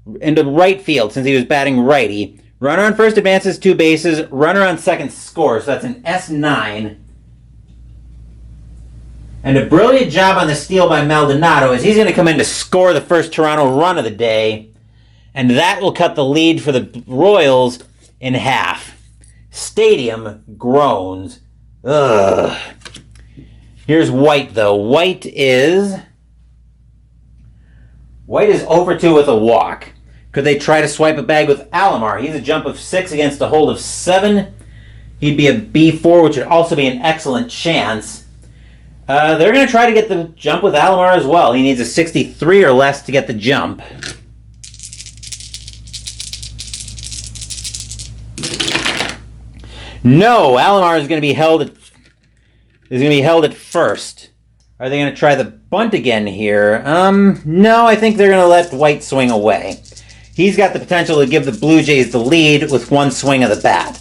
right field, since he was batting righty. Runner on first advances 2 bases. Runner on second scores. So that's an S9. And a brilliant job on the steal by Maldonado, as he's going to come in to score the first Toronto run of the day. And that will cut the lead for the Royals in half. Stadium groans. Ugh. Here's White, though. White is 0 for 2 with a walk. Could they try to swipe a bag with Alomar? He's a jump of 6 against a hold of 7. He'd be a B4, which would also be an excellent chance. They're going to try to get the jump with Alomar as well. He needs a 63 or less to get the jump. No, Alomar is going to be held at first. Are they going to try the bunt again here? No, I think they're going to let White swing away. He's got the potential to give the Blue Jays the lead with 1 swing of the bat.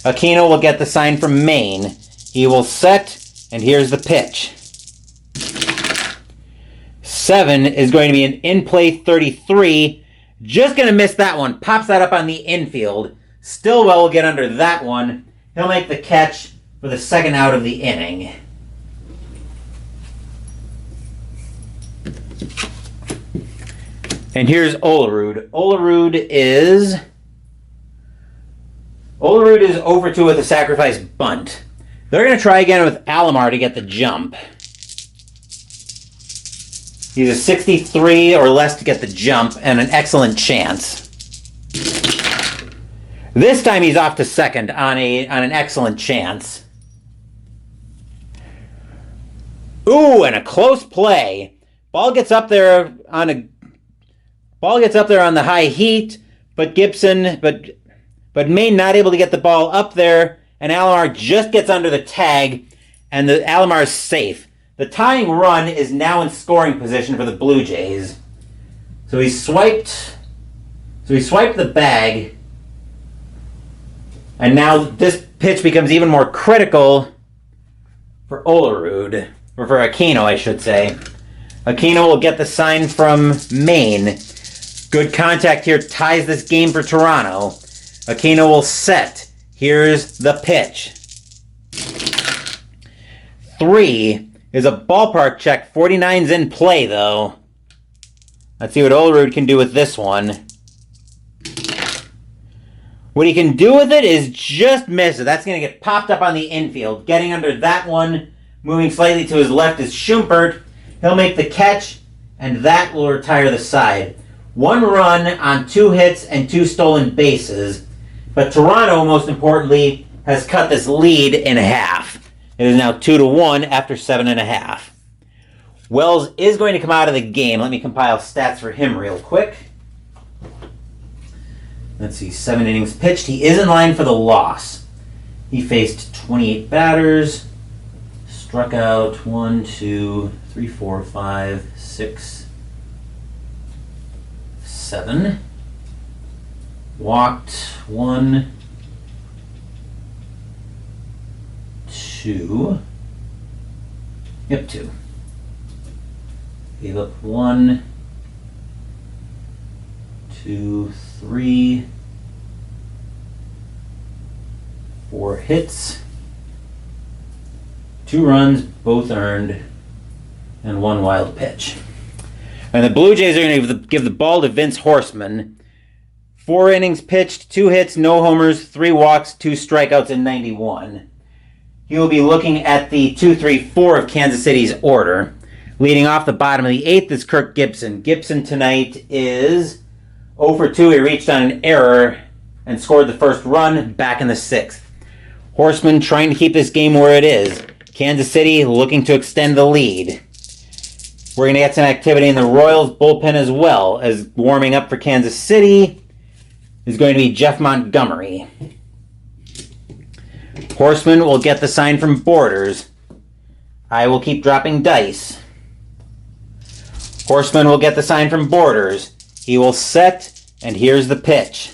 Aquino will get the sign from Maine. He will set, and here's the pitch. 7 is going to be an in-play 33. Just going to miss that one. Pops that up on the infield. Stillwell will get under that one. He'll make the catch for the second out of the inning. And here's Olerud. Olerud is 0 for 2 with a sacrifice bunt. They're going to try again with Alomar to get the jump. He's a 63 or less to get the jump and an excellent chance. This time he's off to second on an excellent chance. Ooh, and a close play. Ball gets up there on the high heat, but Maine not able to get the ball up there, and Alomar just gets under the tag, and the Alomar is safe. The tying run is now in scoring position for the Blue Jays. So he swiped the bag, and now this pitch becomes even more critical for Olerud, or for Aquino, I should say. Aquino will get the sign from Maine. Good contact here ties this game for Toronto. Aquino will set. Here's the pitch. 3 is a ballpark check. 49's in play, though. Let's see what Olerud can do with this one. What he can do with it is just miss it. That's going to get popped up on the infield. Getting under that one, moving slightly to his left is Schumpert. He'll make the catch, and that will retire the side. 1 run on 2 hits and 2 stolen bases. But Toronto, most importantly, has cut this lead in half. It is now 2-1 after 7.5. Wells is going to come out of the game. Let me compile stats for him real quick. Let's see, 7 innings pitched. He is in line for the loss. He faced 28 batters, struck out 1, 2, 3, 4, 5, 6, 7. Walked 1, 2. Yep, 2. Gave up 1, 2, 3, 4 hits, 2 runs, both earned, and 1 wild pitch. And the Blue Jays are going to give the ball to Vince Horstman. 4 innings pitched, 2 hits, no homers, 3 walks, 2 strikeouts in 91. He will be looking at the 2-3-4 of Kansas City's order. Leading off the bottom of the 8th is Kirk Gibson. Gibson tonight is 0 for 2. He reached on an error and scored the first run back in the 6th. Horseman trying to keep this game where it is. Kansas City looking to extend the lead. We're going to get some activity in the Royals bullpen as well, as warming up for Kansas City is going to be Jeff Montgomery. Horseman will get the sign from Borders. I will keep dropping dice. Horseman will get the sign from Borders. He will set, and here's the pitch.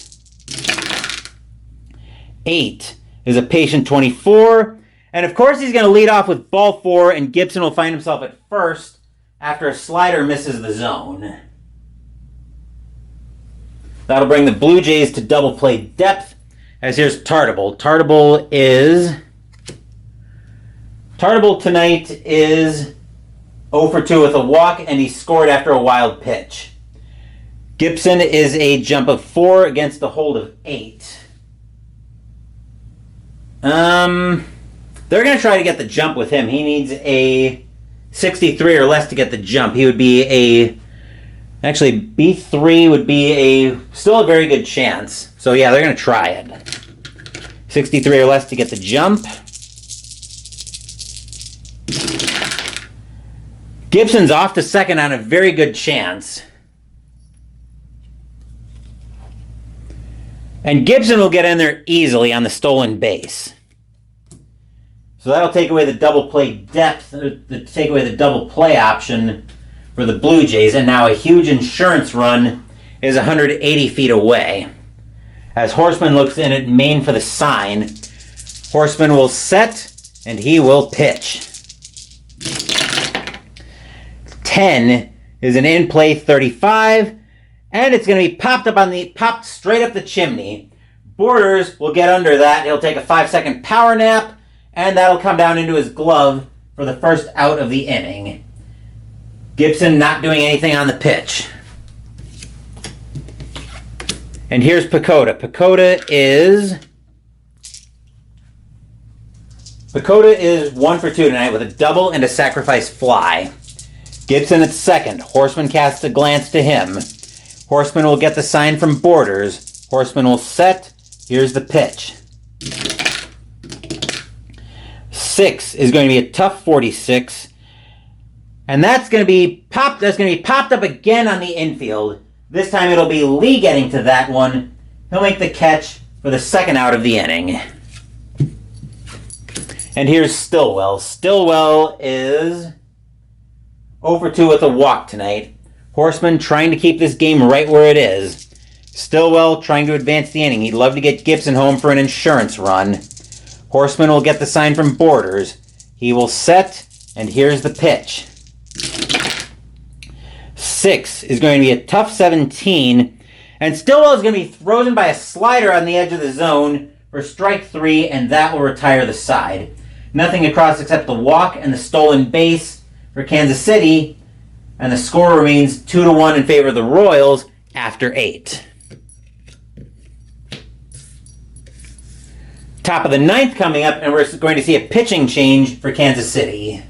8 is a patient 24, and of course he's going to lead off with ball 4, and Gibson will find himself at first after a slider misses the zone. That'll bring the Blue Jays to double play depth, as here's Tartable. Tartable tonight is 0 for 2 with a walk, and he scored after a wild pitch. Gibson is a jump of 4 against a hold of 8. They're going to try to get the jump with him. He needs a 63 or less to get the jump. He would be actually B3 would be still a very good chance. So yeah, they're going to try it. 63 or less to get the jump. Gibson's off to second on a very good chance. And Gibson will get in there easily on the stolen base. So that'll take away the double play depth, take away the double play option for the Blue Jays. And now a huge insurance run is 180 feet away. As Horseman looks in at main for the sign, Horseman will set, and he will pitch. 10 is an in-play 35, and it's going to be popped straight up the chimney. Borders will get under that. He'll take a 5-second power nap, and that'll come down into his glove for the first out of the inning. Gibson not doing anything on the pitch. And here's Pacoda. Pacoda is 1 for 2 tonight with a double and a sacrifice fly. Gibson at second. Horseman casts a glance to him. Horseman will get the sign from Borders. Horseman will set. Here's the pitch. 6 is going to be a tough 46. And that's going to be popped up again on the infield. This time it'll be Lee getting to that one. He'll make the catch for the second out of the inning. And here's Stillwell. Stillwell is 0 for 2 with a walk tonight. Horseman trying to keep this game right where it is. Stillwell trying to advance the inning. He'd love to get Gibson home for an insurance run. Horseman will get the sign from Borders. He will set, and here's the pitch. 6 is going to be a tough 17, and Stillwell is going to be frozen by a slider on the edge of the zone for strike 3, and that will retire the side. Nothing across except the walk and the stolen base for Kansas City, and the score remains 2-1 in favor of the Royals after 8. Top of the 9th coming up, and we're going to see a pitching change for Kansas City.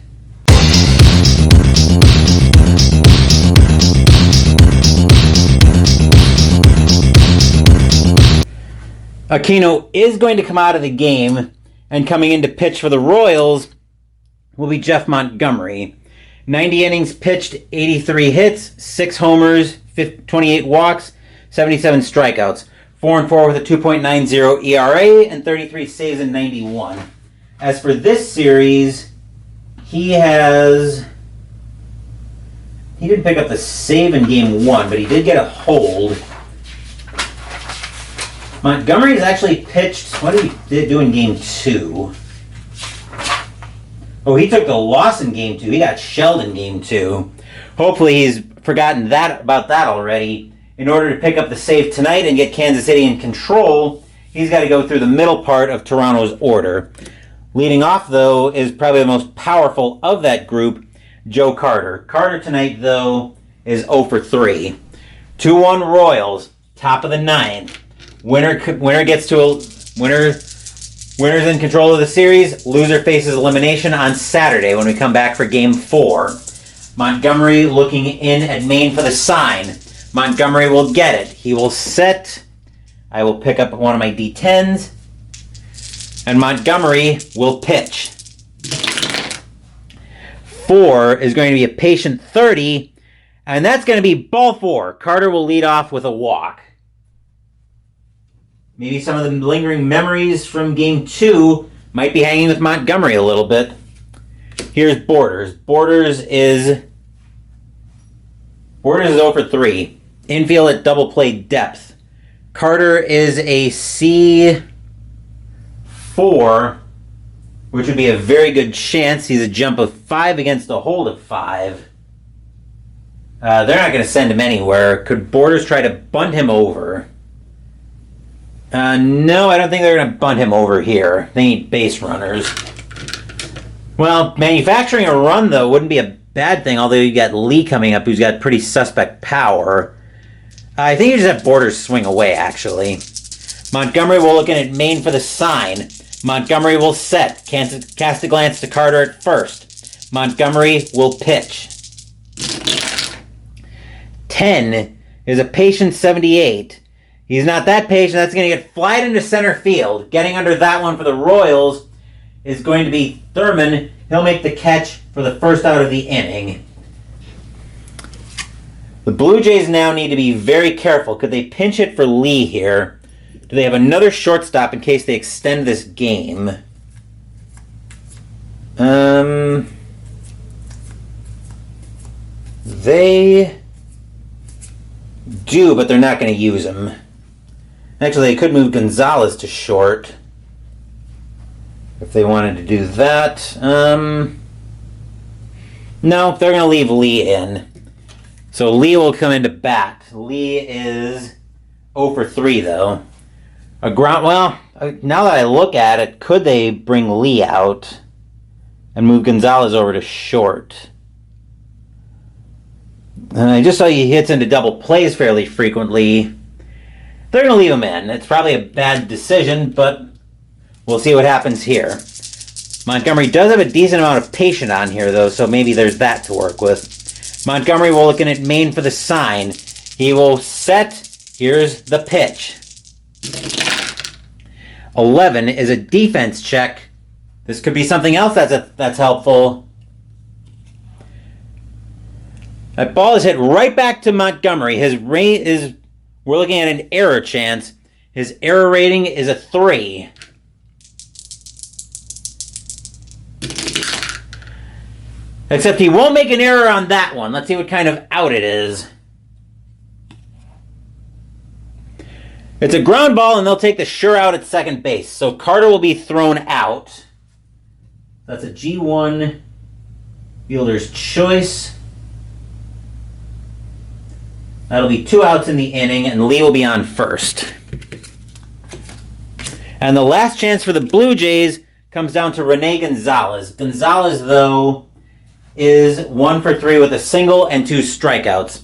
Aquino is going to come out of the game, and coming in to pitch for the Royals will be Jeff Montgomery. 90 innings pitched, 83 hits, 6 homers, 28 walks, 77 strikeouts. 4-4 with a 2.90 ERA and 33 saves in 91. As for this series, he didn't pick up the save in game 1, but he did get a hold. Montgomery's actually pitched, what did he do in game 2? Oh, he took the loss in game 2. He got shelled in game 2. Hopefully he's forgotten about that already. In order to pick up the save tonight and get Kansas City in control, he's got to go through the middle part of Toronto's order. Leading off, though, is probably the most powerful of that group, Joe Carter. Carter tonight, though, is 0 for 3. 2-1 Royals. top of the ninth. Winner gets to a winner's in control of the series. Loser faces elimination on Saturday when we come back for Game 4. Montgomery looking in at Maine for the sign. Montgomery will get it. He will set. I will pick up one of my D10s. And Montgomery will pitch. 4 is going to be a patient 30. And that's going to be ball 4. Carter will lead off with a walk. Maybe some of the lingering memories from Game 2 might be hanging with Montgomery a little bit. Here's Borders. Borders is 0 for 3. Infield at double play depth. Carter is a C4, which would be a very good chance. He's a jump of 5 against a hold of 5. They're not going to send him anywhere. Could Borders try to bunt him over? No, I don't think they're going to bunt him over here. They need base runners. Well, manufacturing a run, though, wouldn't be a bad thing, although you got Lee coming up, who's got pretty suspect power. I think you just have Borders swing away, actually. Montgomery will look in at Maine for the sign. Montgomery will set. Cast a glance to Carter at first. Montgomery will pitch. 10 is a patient 78. He's not that patient. That's going to get flied into center field. Getting under that one for the Royals is going to be Thurman. He'll make the catch for the first out of the inning. The Blue Jays now need to be very careful. Could they pinch it for Lee here? Do they have another shortstop in case they extend this game? They do, but they're not going to use him. Actually, they could move Gonzalez to short if they wanted to do that. No, they're going to leave Lee in. So Lee will come into bat. Lee is 0 for 3, though. Well, now that I look at it, could they bring Lee out and move Gonzalez over to short? And I just saw he hits into double plays fairly frequently. They're going to leave him in. It's probably a bad decision, but we'll see what happens here. Montgomery does have a decent amount of patient on here, though, so maybe there's that to work with. Montgomery will look in at Maine for the sign. He will set. Here's the pitch. 11 is a defense check. This could be something else that's helpful. That ball is hit right back to Montgomery. His rate is, we're looking at an error chance. His error rating is a 3. Except he won't make an error on that one. Let's see what kind of out it is. It's a ground ball, and they'll take the sure out at second base. So Carter will be thrown out. That's a G1 fielder's choice. That'll be 2 outs in the inning, and Lee will be on first. And the last chance for the Blue Jays comes down to Rene Gonzalez. Gonzalez, though, is 1 for 3 with a single and 2 strikeouts.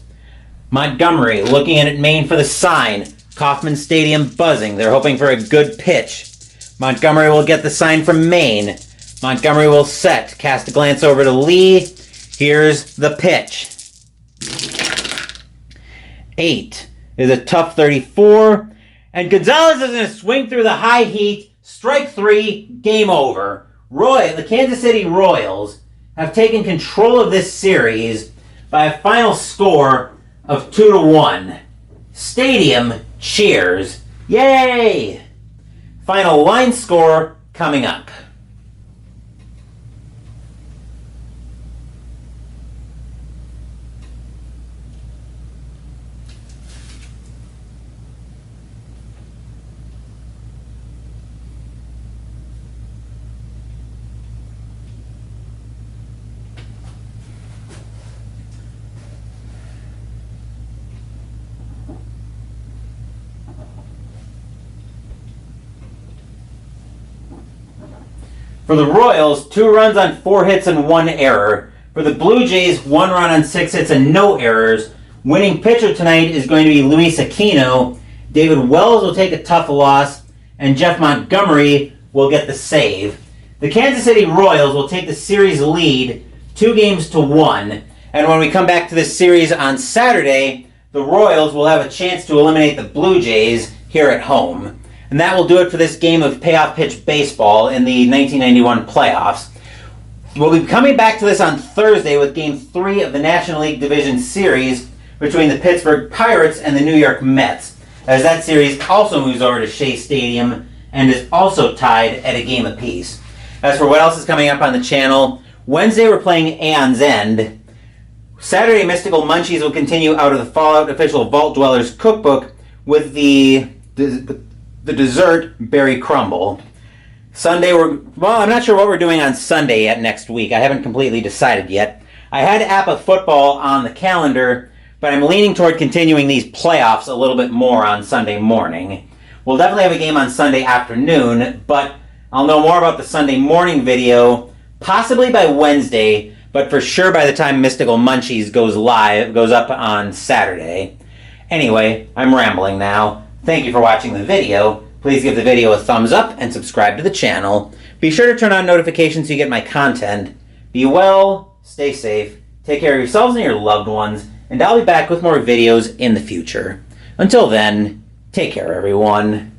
Montgomery looking in at Maine for the sign. Kauffman Stadium buzzing. They're hoping for a good pitch. Montgomery will get the sign from Maine. Montgomery will set. Cast a glance over to Lee. Here's the pitch. 8 is a tough 34. And Gonzalez is going to swing through the high heat. Strike 3. Game over. The Kansas City Royals have taken control of this series by a final score of 2-1. Stadium cheers. Yay! Final line score coming up. For the Royals, 2 runs on 4 hits and 1 error. For the Blue Jays, 1 run on 6 hits and no errors. Winning pitcher tonight is going to be Luis Aquino. David Wells will take a tough loss, and Jeff Montgomery will get the save. The Kansas City Royals will take the series lead 2-1, and when we come back to this series on Saturday, the Royals will have a chance to eliminate the Blue Jays here at home. And that will do it for this game of Payoff Pitch Baseball in the 1991 playoffs. We'll be coming back to this on Thursday with Game 3 of the National League Division Series between the Pittsburgh Pirates and the New York Mets, as that series also moves over to Shea Stadium and is also tied at a game apiece. As for what else is coming up on the channel, Wednesday we're playing Aeon's End. Saturday, Mystical Munchies will continue out of the Fallout Official Vault Dwellers Cookbook with the dessert Berry Crumble. Sunday, I'm not sure what we're doing on Sunday yet next week. I haven't completely decided yet. I had APA football on the calendar, but I'm leaning toward continuing these playoffs a little bit more on Sunday morning. We'll definitely have a game on Sunday afternoon, but I'll know more about the Sunday morning video possibly by Wednesday, but for sure by the time Mystical Munchies goes up on Saturday. Anyway, I'm rambling now. Thank you for watching the video. Please give the video a thumbs up and subscribe to the channel. Be sure to turn on notifications so you get my content. Be well, stay safe, take care of yourselves and your loved ones, and I'll be back with more videos in the future. Until then, take care everyone.